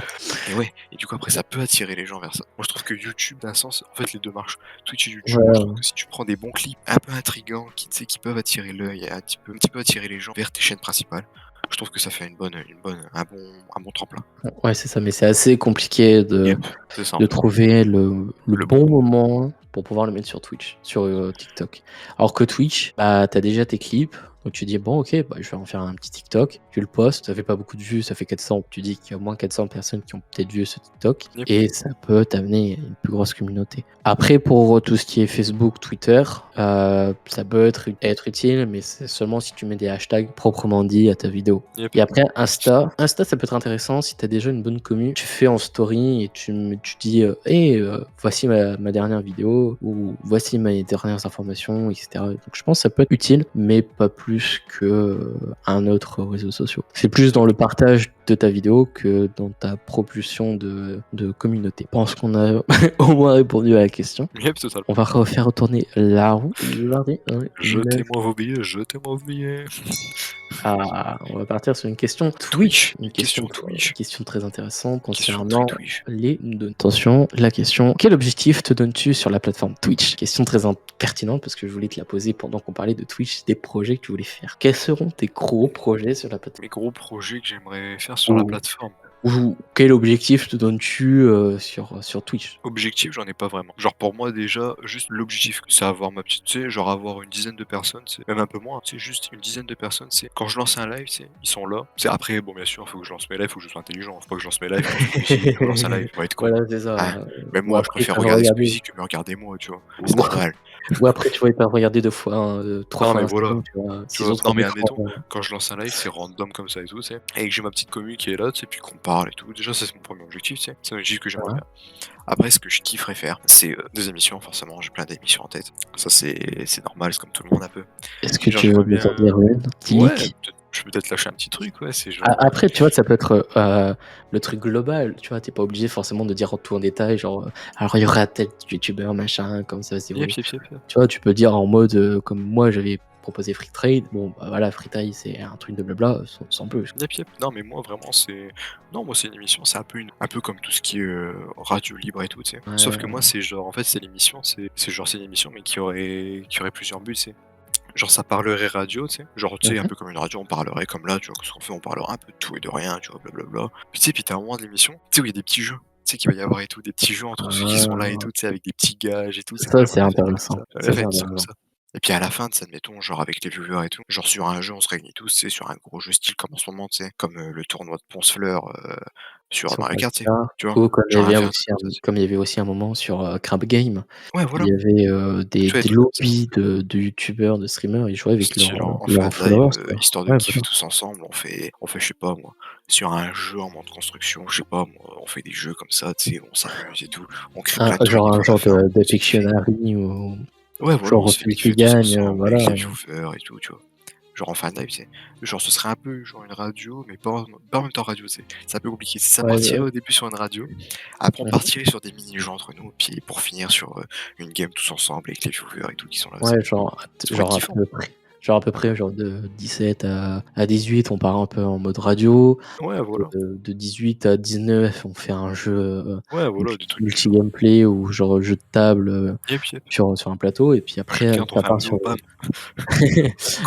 B: Et du coup après ça peut attirer les gens vers ça. Moi je trouve que YouTube d'un sens, en fait les deux marchent. Twitch et YouTube, je trouve que si tu prends des bons clips un peu intrigants qui peuvent attirer l'œil et un petit peu attirer les gens vers tes chaînes principales, je trouve que ça fait un bon tremplin.
A: Ouais, c'est ça, mais c'est assez compliqué de trouver le bon moment pour pouvoir le mettre sur Twitch, sur TikTok. Alors que Twitch, t'as déjà tes clips, donc tu dis bon ok, je vais en faire un petit TikTok, tu le postes, ça fait pas beaucoup de vues, ça fait 400, tu dis qu'il y a au moins 400 personnes qui ont peut-être vu ce TikTok, et ça peut t'amener une plus grosse communauté. Après, pour tout ce qui est Facebook, Twitter, ça peut être utile, mais c'est seulement si tu mets des hashtags proprement dit à ta vidéo. Et après, Insta, ça peut être intéressant si tu as déjà une bonne commu. Tu fais en story et tu dis voici ma dernière vidéo, ou voici mes dernières informations, etc. Donc je pense que ça peut être utile, mais pas plus qu'un autre réseau social. C'est plus dans le partage de ta vidéo que dans ta propulsion de communauté. Je pense qu'on a au moins répondu à la question.
B: Yep, totalement.
A: On va refaire retourner la roue.
B: Jetez-moi vos billets.
A: Ah, on va partir sur une question Twitch. Une question très intéressante concernant les... Attention, la question. Quel objectif te donnes-tu sur la plateforme Twitch? Question très pertinente parce que je voulais te la poser pendant qu'on parlait de Twitch, des projets que tu voulais faire. Quels seront tes gros projets sur la plateforme?
B: Les gros projets que j'aimerais faire sur la plateforme.
A: Ou quel objectif te donnes-tu sur Twitch?
B: Objectif, j'en ai pas vraiment. Genre pour moi déjà, juste l'objectif, c'est avoir ma petite, tu sais, genre avoir une dizaine de personnes, c'est même un peu moins, c'est juste une dizaine de personnes, c'est quand je lance un live, c'est ils sont là. C'est après, bon bien sûr, faut que je lance mes lives, faut que je sois intelligent, faut pas que je lance mes lives, je lance un live, faut être con.
A: Voilà, c'est ça.
B: Ah, même moi, je préfère regarder cette musique que me regarder moi, tu vois. C'est normal.
A: Ou après, tu vas pas regarder 2 fois, 3 fois.
B: Non, mais voilà.
A: Stream, tu vois,
B: Non, mais admettons, quand je lance un live, c'est random comme ça et tout, tu sais. Et que j'ai ma petite commune qui est là, tu sais, puis qu'on parle et tout. Déjà, ça, c'est mon premier objectif, tu sais. C'est un objectif que j'aimerais faire. Après, ce que je kifferais faire, c'est des émissions, forcément. J'ai plein d'émissions en tête. Ça, c'est normal, c'est comme tout le monde un peu.
A: Est-ce que tu veux me en dire une?
B: Ouais, je peux peut-être lâcher un petit truc, ouais. C'est genre...
A: Après, tu vois, ça peut être le truc global. Tu vois, t'es pas obligé forcément de dire tout en détail. Genre, alors il y aura tel youtubeur, machin, comme ça. Tu vois, tu peux dire en mode, comme moi, j'avais proposé Free Trade. Bon, bah, voilà, Free Trade, c'est un truc de blabla, sans plus.
B: Non, mais moi, vraiment, c'est... Non, moi, c'est une émission, c'est un peu comme tout ce qui est radio libre et tout, tu sais. Ouais, sauf que moi, c'est genre, en fait, c'est l'émission, c'est une émission, mais qui aurait plusieurs buts, tu sais. Genre ça parlerait radio, tu sais. Genre, tu sais, un peu comme une radio, on parlerait comme là, tu vois, ce qu'on fait, on parlerait un peu de tout et de rien, tu vois, blablabla. Puis tu sais, puis t'as un moment de l'émission, tu sais, où il y a des petits jeux. Tu sais qu'il va y avoir et tout, des petits jeux entre ceux qui sont là et tout, tu sais, avec des petits gages et tout.
A: Ça, c'est intéressant.
B: Et puis à la fin, admettons, genre avec les viewers et tout, genre sur un jeu, on se réunit tous, tu sais, sur un gros jeu style comme en ce moment, tu sais, comme le tournoi de Ponce-Fleur sur Mario Kart, tu vois.
A: Ou comme il y avait aussi un moment sur Crab Game.
B: Ouais, voilà.
A: Il y avait des lobbies de youtubeurs, de streamers, ils jouaient avec leurs followers.
B: Histoire de kiffer tous ensemble, on fait, je sais pas moi, sur un jeu en mode construction, je sais pas moi, on fait des jeux comme ça, tu sais, on s'amuse et tout, on crée plein de trucs.
A: Genre un genre de Pictionary ou...
B: Ouais, voilà,
A: genre celui qui gagne, voilà.
B: Avec les viewers et tout, tu vois. Genre en fan live, tu sais. Genre ce serait un peu genre une radio, mais pas en même temps radio, tu sais. C'est un peu compliqué. Ça partirait au début sur une radio, après on partirait sur des mini-jeux entre nous, puis pour finir sur une game tous ensemble avec les viewers et tout qui sont là.
A: Ouais, genre à peu près genre de 17 à 18, on part un peu en mode radio.
B: Ouais, voilà.
A: De 18 à 19, on fait un jeu
B: multi-gameplay
A: ou genre jeu de table sur un plateau. Et puis après, ça part sur...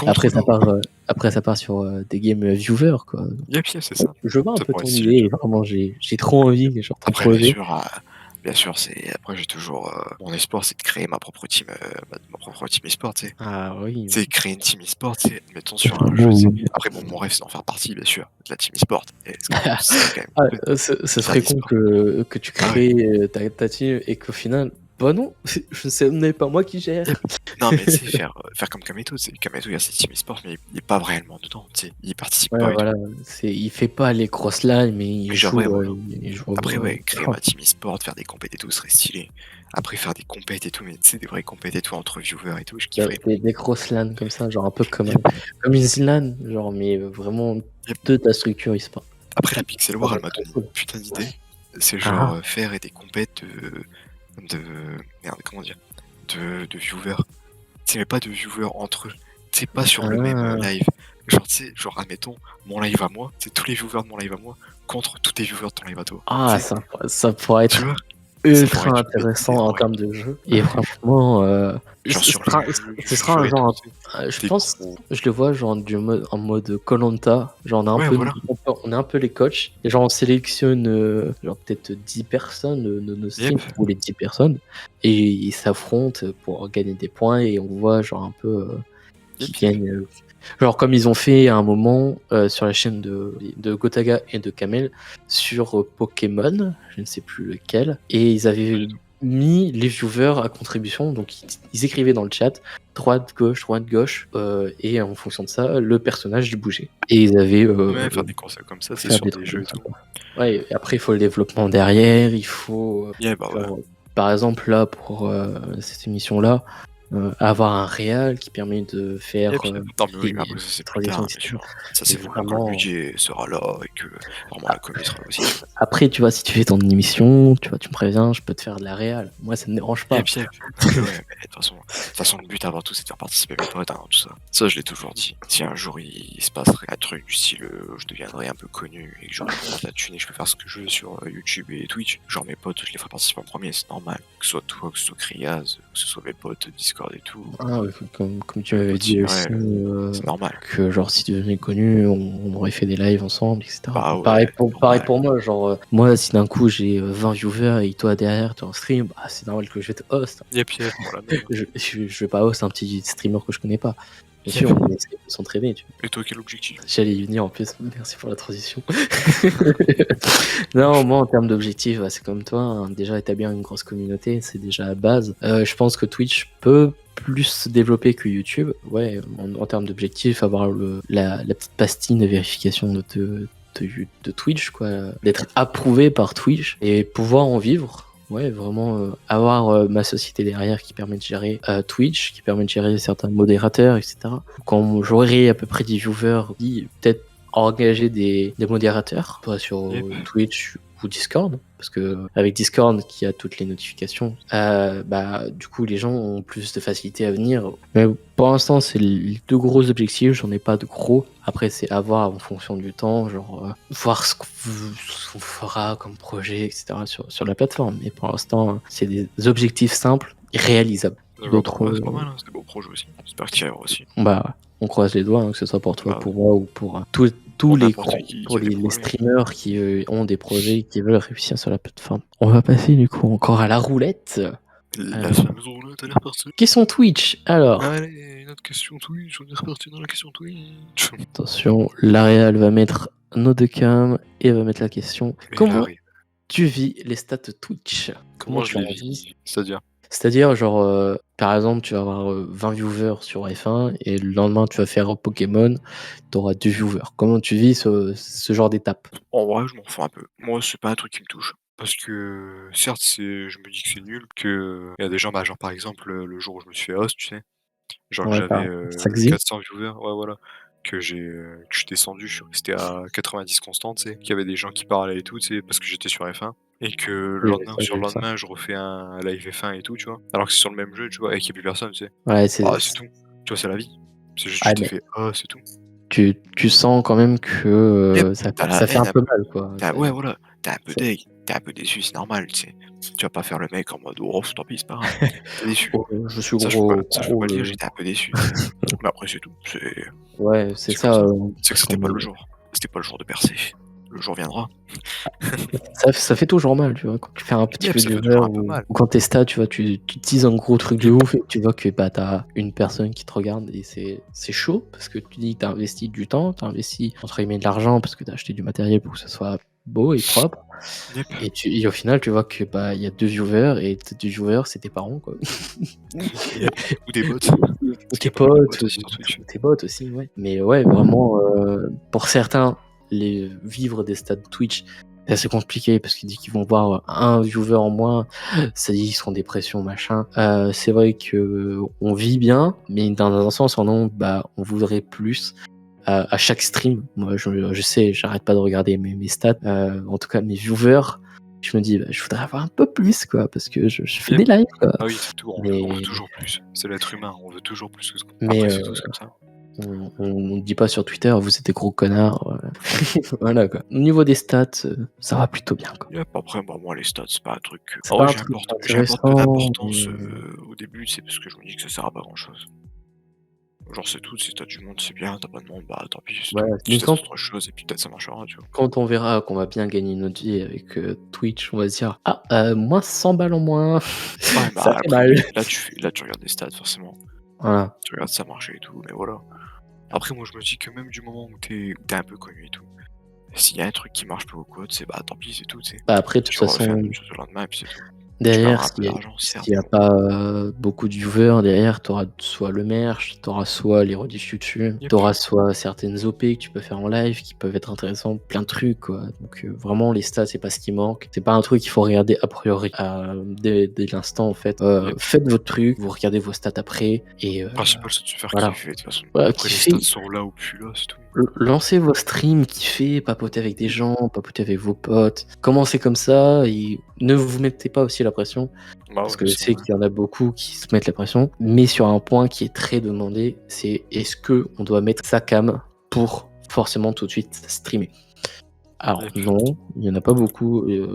A: après, ça part sur des games viewers, quoi.
B: C'est ça.
A: Je vois un peu ton idée, vraiment, j'ai trop envie. Genre,
B: après, bien sûr, après j'ai toujours mon espoir, c'est de créer ma propre team e-sport, tu sais.
A: Ah oui.
B: C'est créer une team e-sport, tu sais, mettons sur un jeu. Après bon, mon rêve c'est d'en faire partie, bien sûr, de la team e-sport.
A: Ce serait con que tu crées ta team et qu'au final, bah non, ce n'est pas moi qui gère.
B: Non mais tu sais, faire comme Kameto, il y a cette team e-sport, mais il est pas réellement dedans, tu sais, il participe pas.
A: Voilà, il fait pas les grosses lives, mais il joue.
B: Après créer ma team e-sport, faire des compètes et tout serait stylé. Après faire des compètes et tout, mais tu sais, des vraies compètes et tout entre viewers et tout, je kifferais.
A: Des grosses LAN comme ça, genre un peu comme une ZLAN, genre, mais vraiment de ta structure e-sport.
B: Après la Pixel War, elle m'a donné une putain d'idée. C'est genre faire des compètes merde, comment dire, de viewers. Tu sais, mais pas de viewers entre eux. Tu sais, pas sur le même live. Genre, tu sais, genre, admettons, mon live à moi, c'est tous les viewers de mon live à moi contre tous les viewers de ton live à toi.
A: Ah, ça pourrait être ultra intéressant en termes de jeu. Et franchement, ce sera un genre. Je pense, je le vois genre en mode Koh-Lanta. Genre on est un peu les coachs. Et genre on sélectionne genre peut-être 10 personnes, nos streams ou les 10 personnes. Et ils s'affrontent pour gagner des points. Et on voit genre un peu qui gagne. Genre comme ils ont fait à un moment sur la chaîne de Gotaga et de Kamel sur Pokémon, je ne sais plus lequel, et ils avaient mis les viewers à contribution, donc ils écrivaient dans le chat droite gauche, et en fonction de ça, le personnage bougeait. Et ils avaient
B: faire des concepts comme ça, c'est sur des jeux et tout.
A: Ouais, et après il faut le développement derrière, il faut par exemple là pour cette émission là. avoir un réal qui permet de faire
B: Non, mais oui,
A: des
B: mais après, ça, c'est plus
A: transitions,
B: tard, bien
A: etc.
B: sûr. Ça,
A: Et
B: c'est quand le
A: vraiment,
B: budget sera là et que vraiment la com sera là aussi.
A: après, tu vois, si tu fais ton émission, tu vois, tu me préviens, je peux te faire de la réal. Moi, ça me dérange pas.
B: Yep. Ouais, mais de toute façon, le but avant tout, c'est de faire participer mes potes, hein, tout ça. Ça, je l'ai toujours dit. Si un jour il se passerait un truc du style, je deviendrais un peu connu et que j'aurais vraiment de la thune et que je peux faire ce que je veux sur YouTube et Twitch, genre mes potes, je les ferai participer en premier, c'est normal. Que ce soit toi, que ce soit Kriaz, que ce soit mes potes Discord et tout.
A: Ah, comme tu
B: Mes
A: m'avais
B: potes
A: dit
B: IRL,
A: aussi,
B: c'est normal.
A: que genre si tu devenais connu, on aurait fait des lives ensemble, etc.
B: Bah
A: Pareil
B: ouais,
A: pareil
B: normal.
A: pour moi, genre moi si d'un coup j'ai 20 viewers et toi derrière tu es en stream, bah, c'est normal que je vais te host.
B: Yep, pour la même.
A: Je vais pas host un petit streamer que je connais pas. Bien
B: Yep.
A: sûr, on essaie de s'entraîner.
B: Et toi, quel objectif?
A: J'allais y venir en plus, merci pour la transition. Non, moi en termes d'objectifs, bah, c'est comme toi, hein, déjà établir une grosse communauté, c'est déjà la base. Je pense que Twitch peut plus se développer que YouTube. Ouais, en termes d'objectifs, avoir la petite pastille de vérification de Twitch, quoi, d'être approuvé par Twitch et pouvoir en vivre. Ouais, vraiment avoir ma société derrière qui permet de gérer Twitch, qui permet de gérer certains modérateurs, etc. Quand j'aurai à peu près des viewers, peut-être engager des modérateurs, soit sur
B: Yep.
A: Twitch ou Discord, parce que avec Discord qui a toutes les notifications, bah du coup les gens ont plus de facilité à venir. Mais pour l'instant c'est les deux gros objectifs, j'en ai pas de gros. Après c'est à voir en fonction du temps, genre voir ce qu'on fera comme projet, etc. sur la plateforme. Mais pour l'instant c'est des objectifs simples et réalisables. D'autres,
B: Ouais, c'est pas mal, hein, c'est des beaux projets aussi. J'espère qu'il y aura aussi.
A: bah on croise les doigts, hein, que ce soit pour toi,
B: Bah,
A: pour moi ou pour tous
B: pour
A: les
B: n'importe qui
A: pour
B: a des
A: les
B: projets.
A: streamers qui ont des projets qui veulent réussir sur la plateforme. On va passer du coup encore à la roulette.
B: La fameuse roulette, elle est repartie.
A: Question Twitch. Alors,
B: Allez, une autre question Twitch, on est reparti dans la question Twitch.
A: attention, l'Aréal va mettre nos deux cams et va mettre la question.
B: Mais
A: Comment
B: arrive.
A: tu vis les stats Twitch?
B: Comment je
A: tu en
B: les
A: vis?
B: vis? C'est-à-dire?
A: C'est-à-dire, genre, par exemple, tu vas avoir 20 viewers sur F1 et le lendemain, tu vas faire Pokémon, tu auras 2 viewers. Comment tu vis ce genre d'étape?
B: En vrai, je m'en fous un peu. Moi, c'est pas un truc qui me touche. Parce que, certes, je me dis que c'est nul, que il y a des gens, bah, genre par exemple, le jour où je me suis fait host, tu sais, genre que
A: Ouais,
B: j'avais
A: par Saxi?
B: 400 viewers, ouais, voilà, que je suis descendu, je suis resté à 90 constant, tu sais, qu'il y avait des gens qui parlaient et tout, tu sais, parce que j'étais sur F1, et que le
A: Oui,
B: lendemain ou
A: ça,
B: sur
A: j'ai
B: le
A: vu ça.
B: lendemain, je refais un live F1 et tout, tu vois, alors que c'est sur le même jeu, tu vois, et qu'il y a plus personne, tu sais.
A: Ouais,
B: Ah, c'est tout. Tu vois, c'est la vie. C'est juste que
A: ah,
B: je t'ai
A: mais
B: fait host, c'est tout.
A: tu sens quand même que
B: Yep, tu la
A: ça fait un
B: haine un
A: peu
B: peu.
A: mal, quoi.
B: Ouais, voilà, t'es un peu deg, t'es un peu déçu, c'est normal, tu sais. Tu vas pas faire le mec en mode: «Oh, tant pis, c'est pas grave». Tu déçu.
A: Oh, je suis
B: Ça, je peux pas
A: gros,
B: ça, je peux pas le dire,
A: le
B: j'étais un peu déçu, tu sais. Mais après, c'est tout,
A: ouais, c'est
B: c'est comme
A: ça,
B: ça. C'est que
A: parce
B: c'était
A: qu'on
B: pas le
A: est
B: jour. C'était pas le jour de percer. Le jour viendra.
A: ça fait toujours mal, tu vois? Quand tu fais un petit
B: Yep,
A: peu
B: ça
A: de
B: fait toujours
A: viewer
B: un peu
A: ou
B: mal.
A: quand tu stats, tu vois, tu teases un gros truc de
B: Yep.
A: ouf et tu vois que, bah, tu une personne qui te regarde et c'est chaud parce que tu dis que tu investi du temps, tu investi entre guillemets «de l'argent» parce que tu as acheté du matériel pour que ça soit beau et propre
B: Yep.
A: et au final, tu vois que, bah, il y a 2 viewers et tes 2 viewers, c'est tes parents, quoi.
B: Yep. Ou des bots.
A: Ou
B: Parce qu'il y
A: tes
B: a pas mal de
A: potes,
B: bots aussi sur Twitch.
A: ou tes potes aussi, ouais. Mais ouais, vraiment, pour certains, les vivre des stats Twitch, c'est assez compliqué parce qu'ils disent qu'ils vont voir un viewer en moins, ça dit qu'ils seront en dépression, machin. C'est vrai que on vit bien, mais dans un sens, bah, on voudrait plus. À chaque stream, moi, je sais, j'arrête pas de regarder mes stats, en tout cas mes viewers. Je me dis, bah, je voudrais avoir un peu plus, quoi, parce que je fais
B: Yep.
A: des lives, quoi.
B: Ah oui, c'est tout, on veut
A: Mais,
B: toujours plus. C'est l'être humain, on veut toujours plus que ce qu'on
A: mais
B: après, c'est tout, c'est comme ça.
A: on dit pas sur Twitter, vous êtes des gros connards. Voilà, quoi. Au niveau des stats, ça va plutôt bien, quoi.
B: Yep, après, bah, moi, les stats, c'est pas un truc,
A: C'est
B: en
A: pas
B: vrai,
A: un truc
B: j'y apporte peu
A: intéressant,
B: d'importance, au début, c'est parce que je me dis que ça sert à pas grand-chose. Genre, c'est tout, si t'as du monde, c'est bien, t'as pas de monde, bah, tant pis, c'est
A: ouais,
B: tout.
A: mais
B: Tu testes autre chose et puis peut-être ça marchera, tu vois?
A: quand on verra qu'on va bien gagner notre vie avec Twitch, on va se dire: «Ah, moins 100 balles en moins,
B: Ouais,
A: ça
B: bah,
A: fait
B: après,
A: mal».
B: là, tu regardes les stats, forcément.
A: Voilà.
B: Tu regardes ça marcher et tout, mais voilà. Après, moi, je me dis que même du moment où t'es un peu connu et tout, s'il y a un truc qui marche pas ou quoi, tu sais, bah, tant pis, c'est tout, tu sais.
A: Bah, après, de toute
B: Tu refais la
A: façon,
B: même chose le lendemain et puis c'est tout.
A: Derrière,
B: un peu d'argent, certes.
A: s'il y a pas beaucoup de viewers, derrière, tu auras soit le merch, tu auras soit les rediffs YouTube,
B: Yep.
A: tu auras soit certaines OP que tu peux faire en live qui peuvent être intéressantes, plein de trucs, quoi. Donc vraiment, les stats, c'est pas ce qui manque. C'est pas un truc qu'il faut regarder a priori dès l'instant, en fait. Faites votre truc, vous regardez vos stats après et
B: Le principal, c'est de se faire
A: voilà.
B: kiffer, de toute façon.
A: Voilà,
B: Après, les
A: kiffez.
B: stats sont là ou plus là, c'est tout.
A: Lancez vos streams, kiffez, papotez avec des gens, papotez avec vos potes. Commencez comme ça et ne vous mettez pas aussi la pression.
B: Bah
A: Parce
B: ouais,
A: que je
B: c'est
A: sais
B: vrai.
A: qu'il y en a beaucoup qui se mettent la pression. Mais sur un point qui est très demandé, c'est est-ce qu'on doit mettre sa cam pour forcément tout de suite streamer? Alors
B: Yep.
A: non, il n'y en a pas beaucoup. Il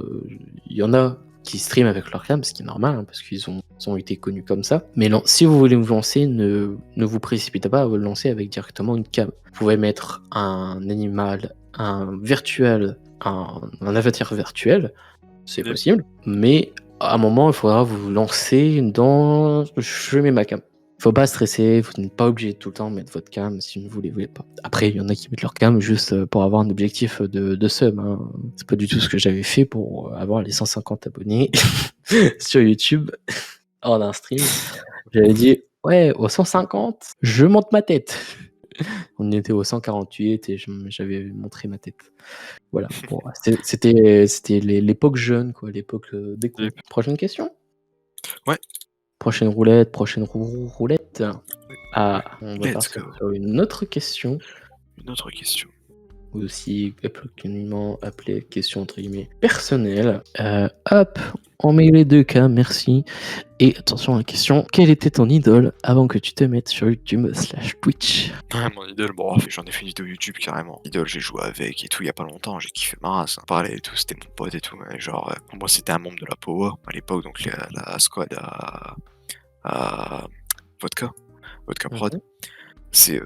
A: y en a qui streament avec leur cam, ce qui est normal, hein, parce qu'ils ont été connus comme ça. Mais non, si vous voulez vous lancer, ne vous précipitez pas à vous lancer avec directement une cam. Vous pouvez mettre un animal, un virtuel, un avatar virtuel, c'est
B: Yep.
A: possible, mais à un moment, il faudra vous lancer dans je mets ma cam. Faut pas stresser, vous n'êtes pas obligé de tout le temps mettre votre cam si vous ne voulez pas. Après, il y en a qui mettent leur cam juste pour avoir un objectif de sub. Hein. C'est pas du tout ce que j'avais fait pour avoir les 150 abonnés sur YouTube en un stream. J'avais dit, ouais, aux 150, je monte ma tête. On était au 148 et j'avais montré ma tête. Voilà. Bon, c'était l'époque jeune, quoi, l'époque des cons.
B: Yep.
A: Prochaine question?
B: Ouais.
A: Prochaine roulette, roulette. Ah, on va
B: Let's
A: partir
B: go.
A: sur une autre question.
B: Une autre question.
A: Ou aussi communément appelée question entre guillemets personnelle. Hop, on met les deux cas, merci. Et attention à la question, quelle était ton idole avant que tu te mettes sur YouTube/Twitch?
B: Ah, mon idole, bon, j'en ai fait une vidéo YouTube carrément. Idole, j'ai joué avec et tout il y a pas longtemps, j'ai kiffé ma race. Hein. Parlait et tout, c'était mon pote et tout. Mais genre, pour moi, c'était un membre de la Power à l'époque, donc la squad à Vodka Prod. C'est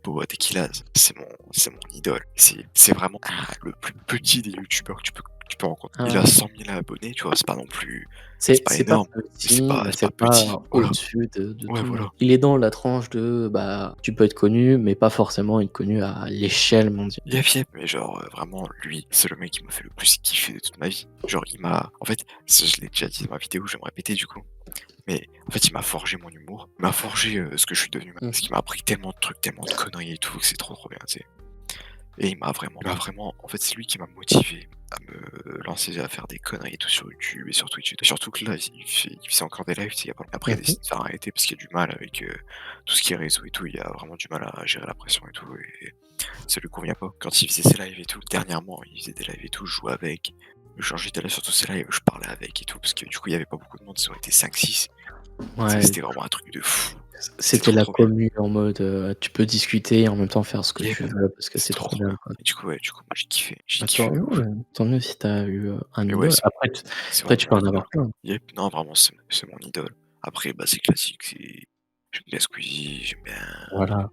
B: Power Tequilaz. C'est mon idole. C'est vraiment le plus petit des youtubeurs que tu peux rencontrer. Il a 100 000 abonnés, tu vois, c'est pas non plus.
A: C'est
B: pas
A: pas
B: énorme,
A: petit,
B: mais
A: c'est
B: pas petit.
A: pas
B: Voilà.
A: au-dessus de
B: Ouais,
A: tout.
B: voilà.
A: Il est dans la tranche de tu peux être connu, mais pas forcément être connu à l'échelle mondiale.
B: Yep, mais genre vraiment lui, c'est le mec qui m'a fait le plus kiffer de toute ma vie. Genre il m'a. En fait, ça, je l'ai déjà dit dans ma vidéo, je vais me répéter du coup. Mais en fait, il m'a forgé mon humour, il m'a forgé ce que je suis devenu maintenant. Parce qu'il m'a appris tellement de trucs, tellement de conneries et tout, que c'est trop bien, tu sais. Et il m'a vraiment. En fait, c'est lui qui m'a motivé à me lancer à faire des conneries et tout sur YouTube et sur Twitch. Et tout. Surtout que là, il fait encore des lives, tu sais, il y a pas longtemps. Après, il a décidé de faire arrêter parce qu'il y a du mal avec tout ce qui est réseau et tout. Il y a vraiment du mal à gérer la pression et tout. Et ça lui convient pas. Quand il faisait ses lives et tout, dernièrement, il faisait des lives et tout, je jouais avec. Genre, j'étais là sur tous ses lives, je parlais avec et tout. Parce que du coup, il y avait pas beaucoup de monde, ça aurait été 5-6.
A: Ouais.
B: C'était vraiment un truc de fou.
A: C'était la commune en mode tu peux discuter et en même temps faire ce que tu veux parce que c'est trop bien.
B: Et du coup, moi j'ai kiffé.
A: Tant mieux si t'as eu un idole.
B: Ouais,
A: après tu peux en avoir plein.
B: Yep, non, vraiment, c'est mon idole. Après, c'est classique, j'aime bien Squeezie, j'aime bien.
A: Voilà.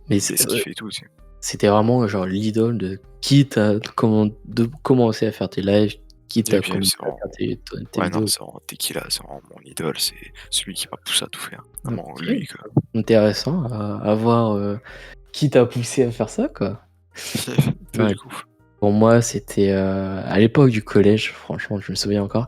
A: Mais
B: ce qu'il fait et tout, tu sais.
A: C'était vraiment genre l'idole de qui t'a commencé à faire tes lives, qui t'a commencé à faire tes
B: ouais,
A: vidéos.
B: non, c'est vraiment Tequila, c'est vraiment mon idole, c'est celui qui m'a poussé à tout faire. Vraiment, lui, quoi.
A: Intéressant à voir qui t'a poussé à faire ça, quoi.
B: Du coup.
A: Pour moi, c'était à l'époque du collège, franchement, je me souviens encore.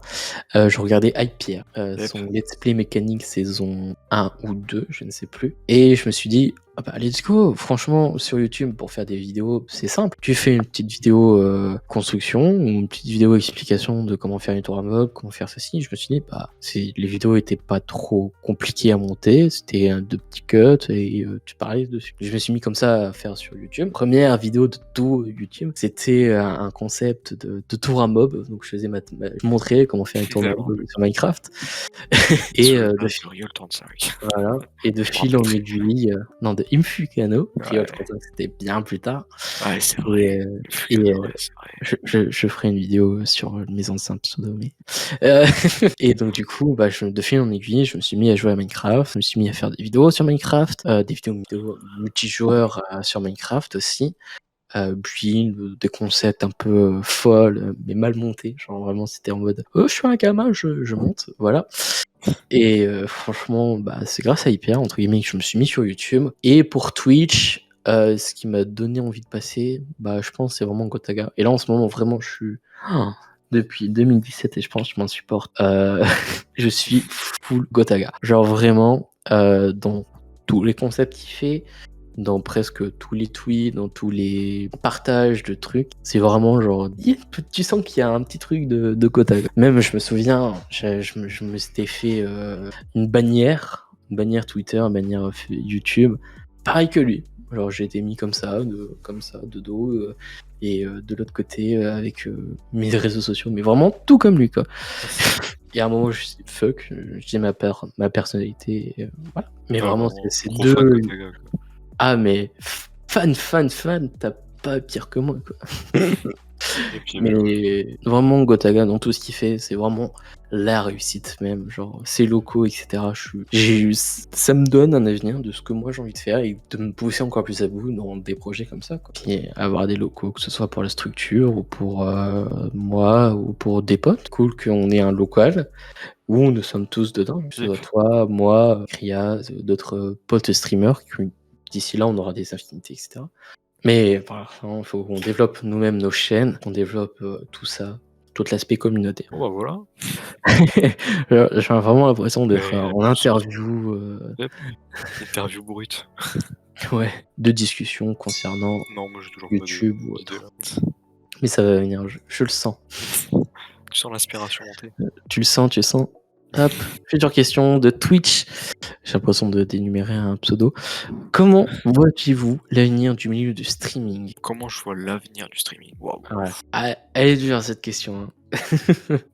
A: Je regardais Hypierre, son Let's Play mécanique saison 1 ou 2, je ne sais plus. Et je me suis dit, ah bah let's go, franchement, sur YouTube, pour faire des vidéos, c'est simple. Tu fais une petite vidéo construction, ou une petite vidéo explication de comment faire une tour à mob, comment faire ceci. Je me suis dit, les vidéos étaient pas trop compliquées à monter, c'était de petits cuts et tu parlais dessus. Je me suis mis comme ça à faire sur YouTube. Première vidéo de tout YouTube, c'était un concept de tour à mob. Donc je montrais comment faire une tour à mob sur Minecraft. Et voilà. Et de fil en aiguille, de Infukano, c'était bien plus tard.
B: Ouais, c'est vrai.
A: Je ferai une vidéo sur mes anciens pseudos. Et donc du coup, de fil en aiguille, je me suis mis à jouer à Minecraft, je me suis mis à faire des vidéos sur Minecraft, des vidéos multijoueurs sur Minecraft aussi. Puis des concepts un peu folles mais mal montés, genre vraiment c'était en mode je suis un gamin, je monte, voilà. Et franchement c'est grâce à Hyper entre guillemets que je me suis mis sur YouTube. Et pour Twitch, ce qui m'a donné envie de passer, je pense c'est vraiment Gotaga. Et là en ce moment vraiment je suis depuis 2017 et je pense que je m'en supporte. Je suis full Gotaga. Genre vraiment, dans tous les concepts qu'il fait, dans presque tous les tweets, dans tous les partages de trucs, c'est vraiment genre, tu sens qu'il y a un petit truc de Gotaga. Même je me souviens, je me s'étais fait une bannière Twitter, une bannière YouTube, pareil que lui. Genre j'ai été mis comme ça, de dos, et de l'autre côté avec mes réseaux sociaux, mais vraiment tout comme lui quoi. Et à un moment je dis fuck, je dis ma personnalité, et, voilà. Mais vraiment c'est deux. Ah mais fan, t'as pas pire que moi quoi. Mais vraiment Gotaga dans tout ce qu'il fait, c'est vraiment la réussite même, genre ses locaux, etc. Ça me donne un avenir de ce que moi j'ai envie de faire et de me pousser encore plus à bout dans des projets comme ça, quoi. Puis avoir des locaux, que ce soit pour la structure ou pour moi ou pour des potes, cool qu'on ait un local où nous sommes tous dedans, que ce soit toi, moi, Kriaz, d'autres potes streamers qui d'ici là on aura des affinités, etc. Mais voilà, il faut qu'on développe nous-mêmes nos chaînes, qu'on développe tout ça, tout l'aspect communautaire.
B: Bon bah voilà.
A: J'ai vraiment l'impression d'être en interview.
B: Interview brute.
A: Ouais, de discussion concernant YouTube ou autre. Mais ça va venir, je le sens.
B: Tu sens l'inspiration monter.
A: Tu le sens. Hop, future question de Twitch. J'ai l'impression de d'énumérer un pseudo. Comment voyez-vous l'avenir du milieu du streaming ?
B: Comment je vois l'avenir du streaming ? Waouh.
A: Ouais. Ah, elle est dure cette question. Hein.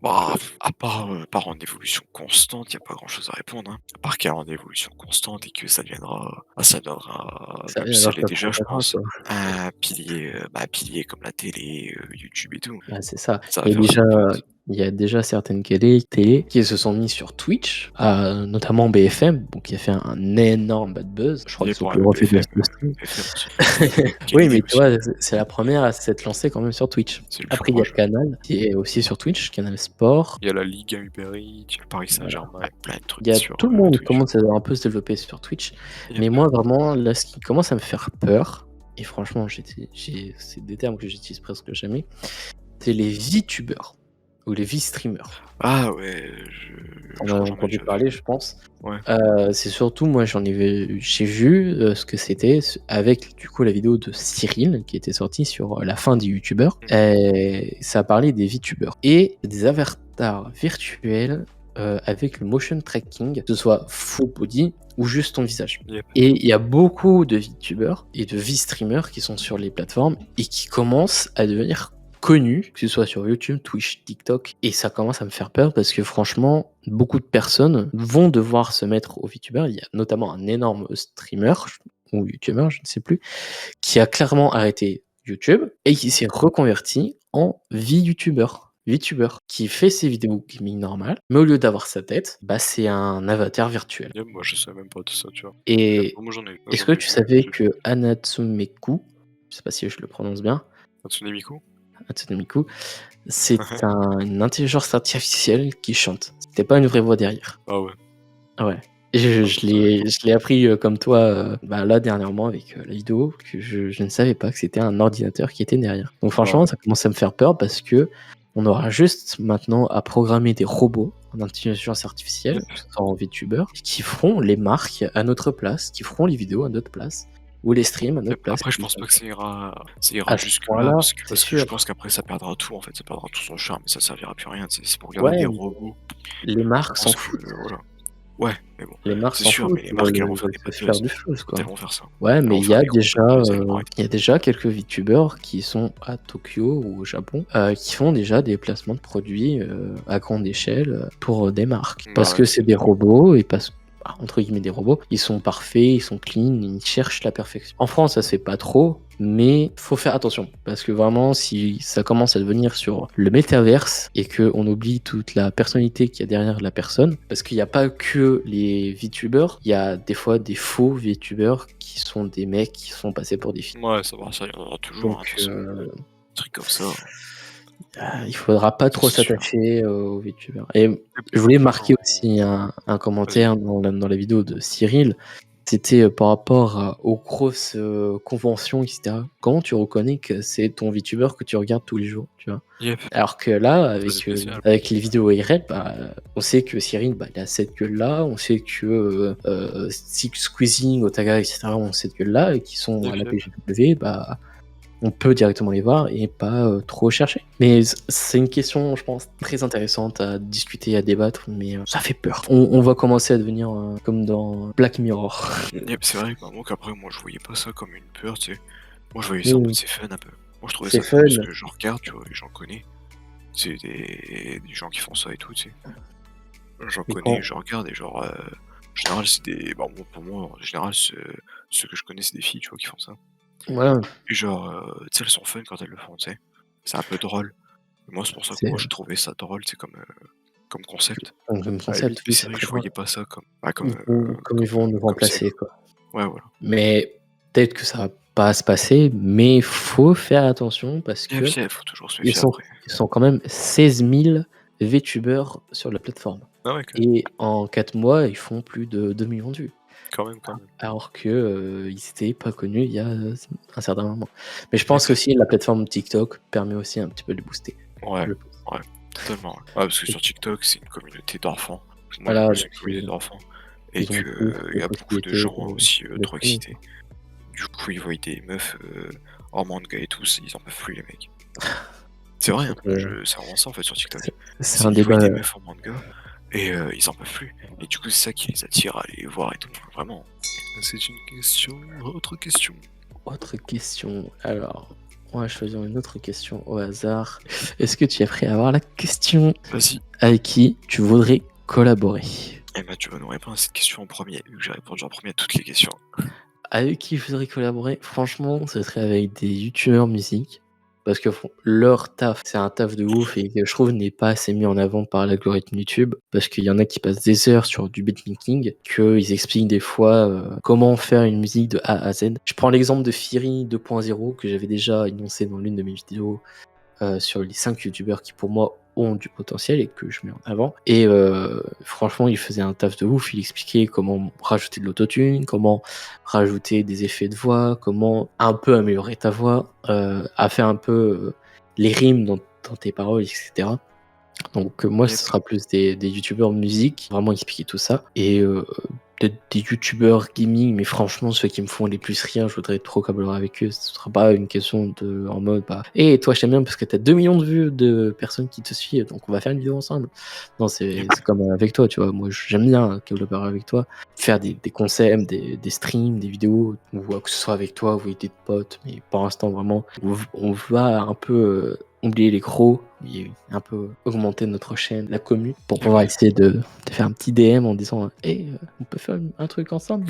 B: Bah, à part en évolution constante, il n'y a pas grand chose à répondre. Hein. À part qu'elle est en évolution constante et que ça deviendra, même si elle est déjà, je pense, un pilier comme la télé, YouTube et tout.
A: Ah, c'est ça. Il y a déjà certaines télé qui se sont mis sur Twitch, notamment BFM, donc qui a fait un énorme bad buzz. Je crois qu'ils ont refait de stream. Oui, mais tu vois, c'est la première à s'être lancée quand même sur Twitch. Après, il y a Canal qui est aussi sur Twitch, Canal Sport.
B: Il y a la Ligue Uber Eats, le Paris Saint-Germain, plein de trucs.
A: Il y a tout le monde commence à un peu se développer sur Twitch. Mais moi, vraiment, là, ce qui commence à me faire peur, et franchement, c'est des termes que j'utilise presque jamais, c'est les VTubers. Ou les V-streamers.
B: Ah ouais,
A: on a entendu parler, je pense.
B: Ouais.
A: C'est surtout, moi, j'ai vu ce que c'était avec du coup la vidéo de Cyril qui était sortie sur la fin des youtubeurs. Et ça parlait des VTubers et des avatars virtuels avec le motion tracking, que ce soit full body ou juste ton visage.
B: Yep.
A: Et il y a beaucoup de VTubers et de V-streamers qui sont sur les plateformes et qui commencent à devenir connus, que ce soit sur YouTube, Twitch, TikTok, et ça commence à me faire peur parce que franchement, beaucoup de personnes vont devoir se mettre au VTuber. Il y a notamment un énorme streamer ou YouTuber, je ne sais plus, qui a clairement arrêté YouTube et qui s'est reconverti en VTuber, qui fait ses vidéos gaming normales, mais au lieu d'avoir sa tête, c'est un avatar virtuel.
B: Moi, je sais même pas de ça, tu vois.
A: Et est-ce que tu savais que Anatsumeku, je sais pas si je le prononce bien, Hatsune c'est une intelligence artificielle qui chante. C'était pas une vraie voix derrière.
B: Ah ouais.
A: Ouais. Et je l'ai appris comme toi là dernièrement avec la vidéo que je ne savais pas que c'était un ordinateur qui était derrière. Donc franchement, ça commence à me faire peur parce que on aura juste maintenant à programmer des robots en intelligence artificielle, en VTuber, qui feront les marques à notre place, qui feront les vidéos à notre place. Ou les streams à notre place.
B: Après, je pense pas que ça ira jusque-là, parce que je pense qu'après ça perdra tout en fait, ça perdra tout son charme, et ça servira plus à rien, c'est pour regarder des robots.
A: Les marques s'en foutent.
B: Voilà. Ouais, mais bon.
A: Les marques
B: c'est sûr, mais les marques elles vont faire des choses, quoi. Elles vont faire ça.
A: Ouais, mais il y a déjà quelques VTubers qui sont à Tokyo ou au Japon qui font déjà des placements de produits à grande échelle pour des marques. Parce que c'est des robots et parce que entre guillemets des robots, ils sont parfaits, ils sont clean, ils cherchent la perfection. En France, ça se fait pas trop, mais faut faire attention parce que vraiment, si ça commence à devenir sur le métaverse et que on oublie toute la personnalité qu'il y a derrière la personne, parce qu'il n'y a pas que les VTubers, il y a des fois des faux VTubers qui sont des mecs qui sont passés pour des filles.
B: Ouais, ça y en aura toujours.
A: Donc,
B: un truc comme ça.
A: Il faudra pas trop s'attacher aux VTubers. Et je voulais marquer aussi un commentaire dans la vidéo de Cyril C'était par rapport aux grosses conventions, etc. Comment tu reconnais que c'est ton VTuber que tu regardes tous les jours, tu vois?
B: Yep.
A: Alors que là,
B: C'est spécial.
A: avec les vidéos IRL, bah, on sait que Cyril, bah, il a cette gueule-là, on sait que Squeezing, Otaga, etc., ont cette gueule-là, et qui sont à la
B: Yep.
A: PGW, bah, on peut directement les voir et pas trop chercher. Mais c'est une question, je pense, très intéressante à discuter, à débattre, mais ça fait peur. On va commencer à devenir comme dans Black Mirror.
B: Yep, c'est vrai, bah, moi qu'après, moi je voyais pas ça comme une peur, tu sais. Moi je voyais ça en mode c'est fun un peu. Moi je trouvais
A: C'est
B: ça fun parce
A: fun.
B: que je regarde, tu vois, et j'en connais. C'est des gens qui font ça et tout, tu sais. J'en
A: Mais
B: connais,
A: quand...
B: je regarde et genre, en général c'est des... Bah, pour moi, en général, ceux que je connais c'est des filles, tu vois, qui font ça.
A: Voilà,
B: Et genre, tu sais, elles sont fun quand elles le font, tu sais. C'est un peu drôle. Et moi c'est pour ça que
A: c'est
B: moi je trouvais ça drôle, tu sais, comme concept.
A: un comme
B: À la limite,
A: concept,
B: mais
A: oui,
B: c'est
A: c'est
B: vrai que
A: très
B: je
A: drôle.
B: voyais pas ça comme... Bah, comme
A: Ils vont nous remplacer,
B: série.
A: quoi.
B: Ouais, voilà.
A: Mais peut-être que ça va pas se passer, mais faut faire attention parce
B: Et
A: que
B: puis, faut toujours se méfier après.
A: ils sont quand même 16 000 VTubers sur la plateforme.
B: Ah ouais, quand même.
A: Et en 4 mois, ils font plus de 2 millions de vues.
B: Quand même, quand même.
A: Alors que ils étaient pas connus il y a un certain moment. Mais je pense
B: Yep.
A: qu'aussi la plateforme TikTok permet aussi un petit peu de booster.
B: Ouais,
A: Je pense.
B: ouais, totalement. Ouais, parce que sur TikTok, c'est une communauté d'enfants. Moi,
A: Voilà,
B: c'est une
A: donc
B: communauté d'enfants. Et
A: ils ont plus
B: qu'il y
A: de
B: a beaucoup de
A: possibilités
B: gens aussi
A: de
B: trop
A: stream.
B: excités. Du coup, ils voient des meufs en manga et tout, ils en peuvent plus, les mecs. C'est vrai, hein, c'est vraiment ça en fait sur TikTok.
A: C'est un
B: Ils voient
A: débat.
B: des meufs en manga et ils en peuvent plus. Et du coup, c'est ça qui les attire à aller voir et tout. Vraiment. C'est une question. Autre question.
A: Autre question. Alors, on va choisir une autre question au hasard. Est-ce que tu es prêt à avoir la question?
B: Vas-y.
A: Avec qui tu voudrais collaborer?
B: Eh ben, tu vas nous répondre à cette question en premier, vu que j'ai répondu en premier à toutes les questions.
A: Avec qui je voudrais collaborer? Franchement, ce serait avec des youtubeurs musique. Parce que leur taf, c'est un taf de ouf et que je trouve n'est pas assez mis en avant par l'algorithme YouTube. Parce qu'il y en a qui passent des heures sur du beatmaking, qu'ils expliquent des fois comment faire une musique de A à Z. Je prends l'exemple de Firi 2.0 que j'avais déjà énoncé dans l'une de mes vidéos sur les 5 youtubeurs qui pour moi ont du potentiel et que je mets en avant. Et franchement, il faisait un taf de ouf. Il expliquait comment rajouter de l'autotune, comment rajouter des effets de voix, comment un peu améliorer ta voix, à faire un peu les rimes dans tes paroles, etc. Donc moi, ce sera plus des youtubeurs musique, vraiment expliquer tout ça. Et peut-être des youtubeurs gaming, mais franchement, ceux qui me font les plus rire, je voudrais trop collaborer avec eux. Ce sera pas une question de en mode, bah, et toi, je t'aime bien parce que t'as 2 millions de vues de personnes qui te suivent, donc on va faire une vidéo ensemble. Non, c'est comme avec toi, tu vois. Moi, j'aime bien collaborer avec toi, faire des concepts, des streams, des vidéos, ou que ce soit avec toi ou avec des potes, mais pour l'instant, vraiment, on va un peu oublier les gros et un peu augmenter notre chaîne, la commu, pour pouvoir essayer de faire un petit DM en disant hey, on peut faire un truc ensemble.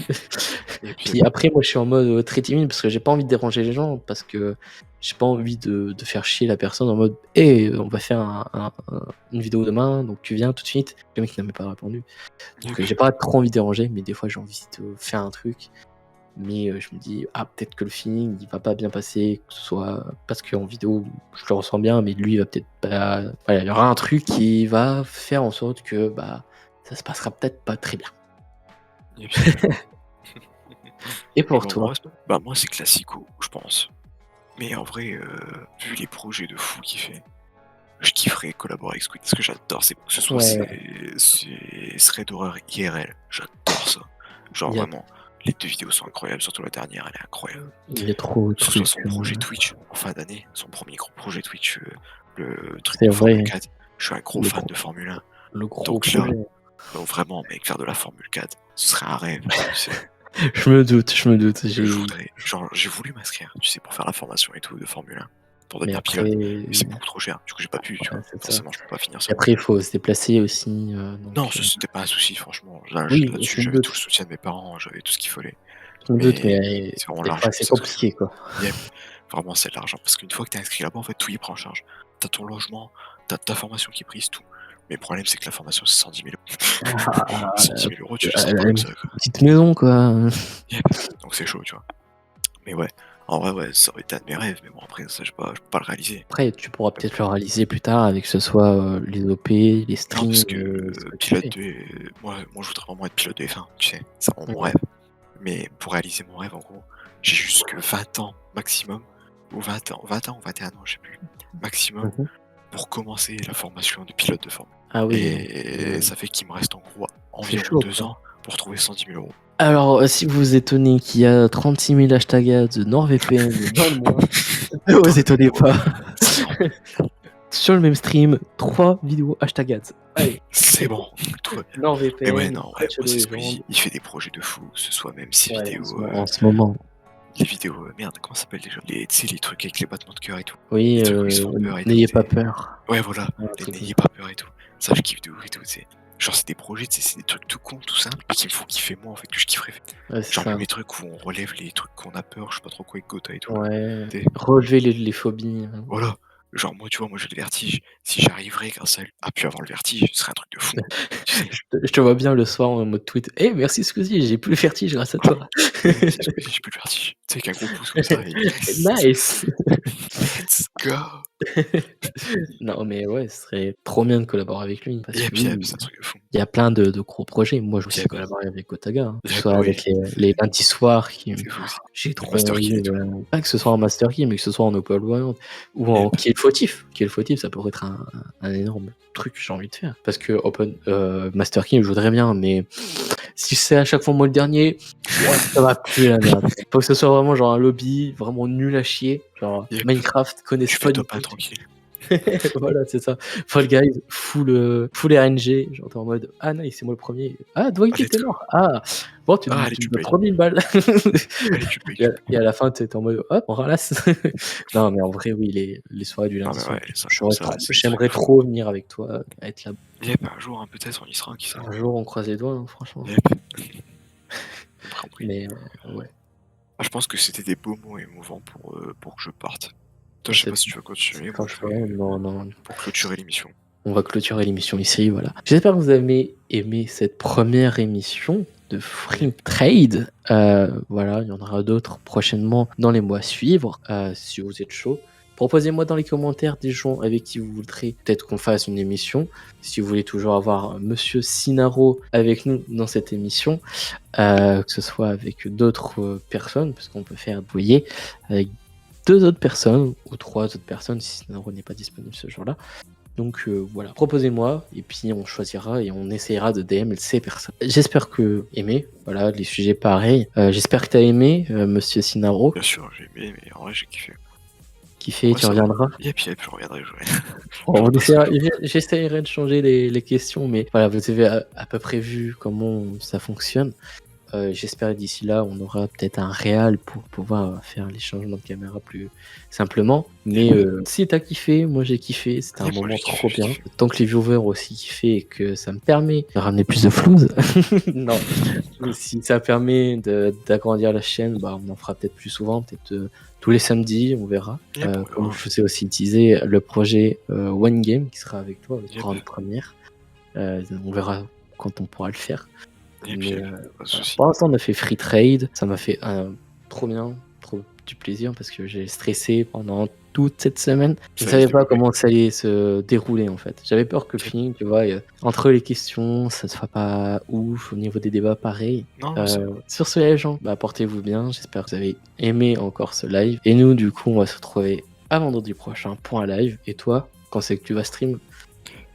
A: Et puis après, moi je suis en mode très timide parce que j'ai pas envie de déranger les gens, parce que j'ai pas envie de faire chier la personne en mode hey, on va faire une vidéo demain, donc tu viens tout de suite. Le mec n'a même pas répondu. Donc j'ai pas trop envie de déranger, mais des fois j'ai envie de faire un truc. Mais je me dis, peut-être que le feeling il va pas bien passer, que ce soit parce qu'en vidéo je le ressens bien, mais lui il va peut-être pas. Voilà, il y aura un truc qui va faire en sorte que ça se passera peut-être pas très bien. Et pour toi?
B: Moi c'est classico, je pense. Mais en vrai, vu les projets de fou qu'il fait, je kifferais collaborer avec Squid. Ce que j'adore, c'est que ce soit ces threads d'horreur IRL. J'adore ça. Genre vraiment. Les 2 vidéos sont incroyables, surtout la dernière, elle est incroyable.
A: Il est trop
B: Que ce soit son projet Twitch en fin d'année, son premier gros projet Twitch, le truc
A: C'est
B: de
A: vrai.
B: Formule 4. Je suis un gros fan de Formule 1.
A: Le gros
B: Donc
A: projet.
B: là, vraiment, mec, faire de la Formule 4, ce serait un rêve, tu sais.
A: Je me doute.
B: J'ai voulu m'inscrire, tu sais, pour faire la formation et tout de Formule 1, pour devenir
A: après...
B: pilote. Mais c'est beaucoup trop cher, du coup j'ai pas pu, tu vois. Forcément, je peux pas finir ça.
A: Et après, il faut se déplacer aussi.
B: Non, c'était pas un souci, franchement.
A: Là-dessus,
B: j'avais tout le soutien de mes parents, j'avais tout ce qu'il fallait.
A: Je me doute, mais
B: c'est vraiment l'argent.
A: c'est compliqué, quoi.
B: Vraiment, c'est de l'argent. Parce qu'une fois que t'es inscrit là-bas, en fait, tout y prend en charge. T'as ton logement, t'as ta formation qui est prise, tout. Mais le problème, c'est que la formation, c'est 110 000 €. 110 000 €, tu les sors pas comme ça, quoi.
A: Petite maison, quoi.
B: Donc c'est chaud, tu vois. Mais ouais, en vrai, ouais, ça aurait été un de mes rêves. Mais bon, après, ça, je peux pas le réaliser.
A: Après, tu pourras peut-être le réaliser plus tard avec que ce soit les OP, les streams.
B: Non, parce que pilote de... moi, je voudrais vraiment être pilote de F1, tu sais. C'est vraiment mon rêve. Mais pour réaliser mon rêve, en gros, j'ai juste que 20 ans maximum, ou 20 ans ou 21 ans, je sais plus, maximum,
A: Mmh.
B: pour commencer la formation de pilote de Formule
A: Ah
B: 1.
A: oui,
B: Et ça fait qu'il me reste en gros
A: c'est
B: environ
A: chaud,
B: 2
A: quoi.
B: ans pour trouver 110 000 €.
A: Alors, si vous vous étonnez qu'il y a 36 000 hashtags de NordVPN dans le mois, ne vous étonnez pas.
B: C'est bon,
A: Sur le même stream, 3 vidéos hashtag ads. Allez,
B: c'est bon, tout va bien. Mais ouais,
A: NordVPN,
B: non, ouais,
A: Shadow
B: moi c'est ce que je
A: Legends.
B: dis, il fait des projets de fou, que ce soit même ses
A: Ouais,
B: vidéos,
A: en ce moment.
B: les vidéos, merde, comment ça s'appelle déjà? Tu sais, les trucs avec les battements de cœur et tout.
A: Oui,
B: Les trucs où ils se font peur et tout,
A: n'ayez
B: tu
A: pas
B: sais.
A: peur.
B: Ouais, voilà,
A: Un
B: les
A: truc
B: n'ayez pas peur et tout. Ça, je kiffe de ouf et tout, tu sais. Genre, c'est des projets, tu sais, c'est des trucs tout cons, tout simples, mais qui me font kiffer moi, en fait, que je kifferais.
A: ouais, c'est
B: Genre, même
A: ça.
B: les trucs où on relève les trucs qu'on a peur, je sais pas trop quoi, avec Gotha et tout. Là.
A: Ouais,
B: Tu sais,
A: relever les phobies.
B: voilà. Genre, moi, tu vois, moi j'ai le vertige. Si j'arriverais grâce à pu avoir le vertige, ce serait un truc de fou. Tu sais.
A: Je te vois bien le soir en mode tweet. Eh, merci Squeezie, j'ai plus le vertige grâce à toi.
B: Merci, j'ai plus le vertige. Tu sais, avec un gros pouce comme ça. Et
A: Nice.
B: let's go.
A: Non, mais ouais, ce serait trop bien de collaborer avec lui. Parce que
B: Yep,
A: lui,
B: c'est un truc de fou.
A: il y a plein de gros projets. Moi, je aussi
B: Yep.
A: collaborer avec Otaga. Hein. Que ce
B: Yep,
A: soit
B: oui,
A: avec les lundis soirs qui.
B: c'est fou aussi.
A: J'ai
B: Les
A: trop
B: Master
A: envie.
B: Key et tout.
A: Pas que ce soit en Master Key, mais que ce soit en Open World ou en
B: Yep.
A: Kill Fautif. Kill Fautif, ça pourrait être un énorme truc que j'ai envie de faire. Parce que Master Key, je voudrais bien, mais si c'est à chaque fois moi le dernier, ça va plus la merde. Faut que ce soit vraiment genre un lobby vraiment nul à chier. Genre
B: Yep.
A: Minecraft
B: Tu
A: connaissent
B: fais
A: pas du
B: top 1
A: tout.
B: tranquille.
A: Voilà, c'est ça. Fall Guys, full RNG. Genre, t'es en mode, ah nice, c'est moi le premier. Ah, Dwight
B: Allez,
A: était mort. Ah, bon, tu
B: allez,
A: tu
B: tu
A: me dois
B: payes.
A: 3000 balles.
B: Allez, tu payes.
A: Et à la fin, t'es en mode, hop, on ralasse. Non, mais en vrai, oui, les soirées du
B: Non,
A: lundi
B: mais
A: soir.
B: ouais, ça, comme ça, c'est
A: J'aimerais trop venir avec toi, être là.
B: Yep, un jour, hein, peut-être, on y sera, qui sait.
A: Un jour, on croise les doigts, hein, franchement.
B: Yep.
A: Mais ouais.
B: Ah, je pense que c'était des beaux mots émouvants pour que je parte. Toi, je sais pas si tu vas continuer. Moi,
A: Non.
B: pour clôturer l'émission.
A: On va clôturer l'émission ici, voilà. J'espère que vous avez aimé cette première émission de Free Trade. Voilà, il y en aura d'autres prochainement dans les mois à suivre, si vous êtes chaud. Proposez-moi dans les commentaires des gens avec qui vous voudrez peut-être qu'on fasse une émission. Si vous voulez toujours avoir Monsieur Sinaro avec nous dans cette émission, que ce soit avec d'autres personnes, parce qu'on peut faire, vous voyez, avec 2 autres personnes ou 3 autres personnes si Sinaro n'est pas disponible ce jour-là. Donc voilà, proposez-moi et puis on choisira et on essayera de DM ces personnes. J'espère que aimé, voilà, les sujets pareils. J'espère que t'as aimé, Monsieur Sinaro.
B: Bien sûr, j'ai aimé, mais en vrai, j'ai kiffé.
A: Kiffé,
B: Ouais,
A: tu
B: ça va.
A: reviendras.
B: Yep, je reviendrai jouer.
A: J'essaierai de changer les questions, mais voilà, vous avez à peu près vu comment ça fonctionne. J'espère que d'ici là, on aura peut-être un réal pour pouvoir faire les changements de caméra plus simplement. Mais si t'as kiffé, moi j'ai kiffé, c'était un moment trop bien. Tant que les viewers ont aussi kiffé et que ça me permet de ramener plus de flouze, non, mais si ça permet d'agrandir la chaîne, bah, on en fera peut-être plus souvent, peut-être tous les samedis, on verra. Comme je vous ai aussi teasé, le projet One Game qui sera avec toi, la grande première. On verra quand on pourra le faire. Mais pour l'instant, on a fait Free Trade. Ça m'a fait trop bien, trop du plaisir parce que j'ai stressé pendant toute cette semaine. Je ne savais pas comment ça allait se dérouler en fait. J'avais peur que le feeling, tu vois, entre les questions, ça ne soit pas ouf. Au niveau des débats, pareil. Sur ce, les gens, portez-vous bien. J'espère que vous avez aimé encore ce live. Et nous, du coup, on va se retrouver à vendredi prochain pour un live. Et toi, quand c'est que tu vas stream?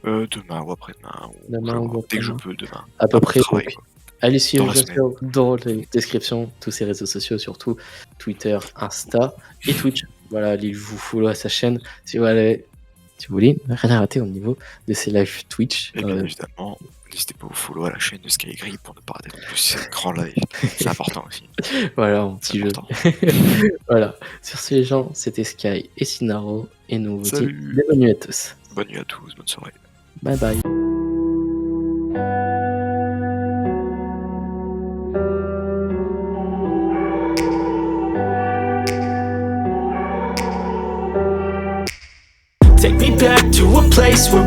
B: Demain ou après-demain. Dès que je peux, demain.
A: À peu près. Allez suivre dans les descriptions tous ces réseaux sociaux, surtout Twitter, Insta et Twitch. Voilà, allez vous follow à sa chaîne si vous voulez rien rater au niveau de ses lives Twitch.
B: Et bien évidemment, n'hésitez pas à vous follow à la chaîne de Skygree pour ne pas rater non plus ces grands lives. C'est important aussi.
A: Voilà, un petit jeu. Voilà, sur ce les gens, c'était Sky et Sinaro et nous vous disons bonne nuit à tous.
B: Bonne nuit à tous, bonne soirée.
A: Bye bye.
D: Take me back to a place where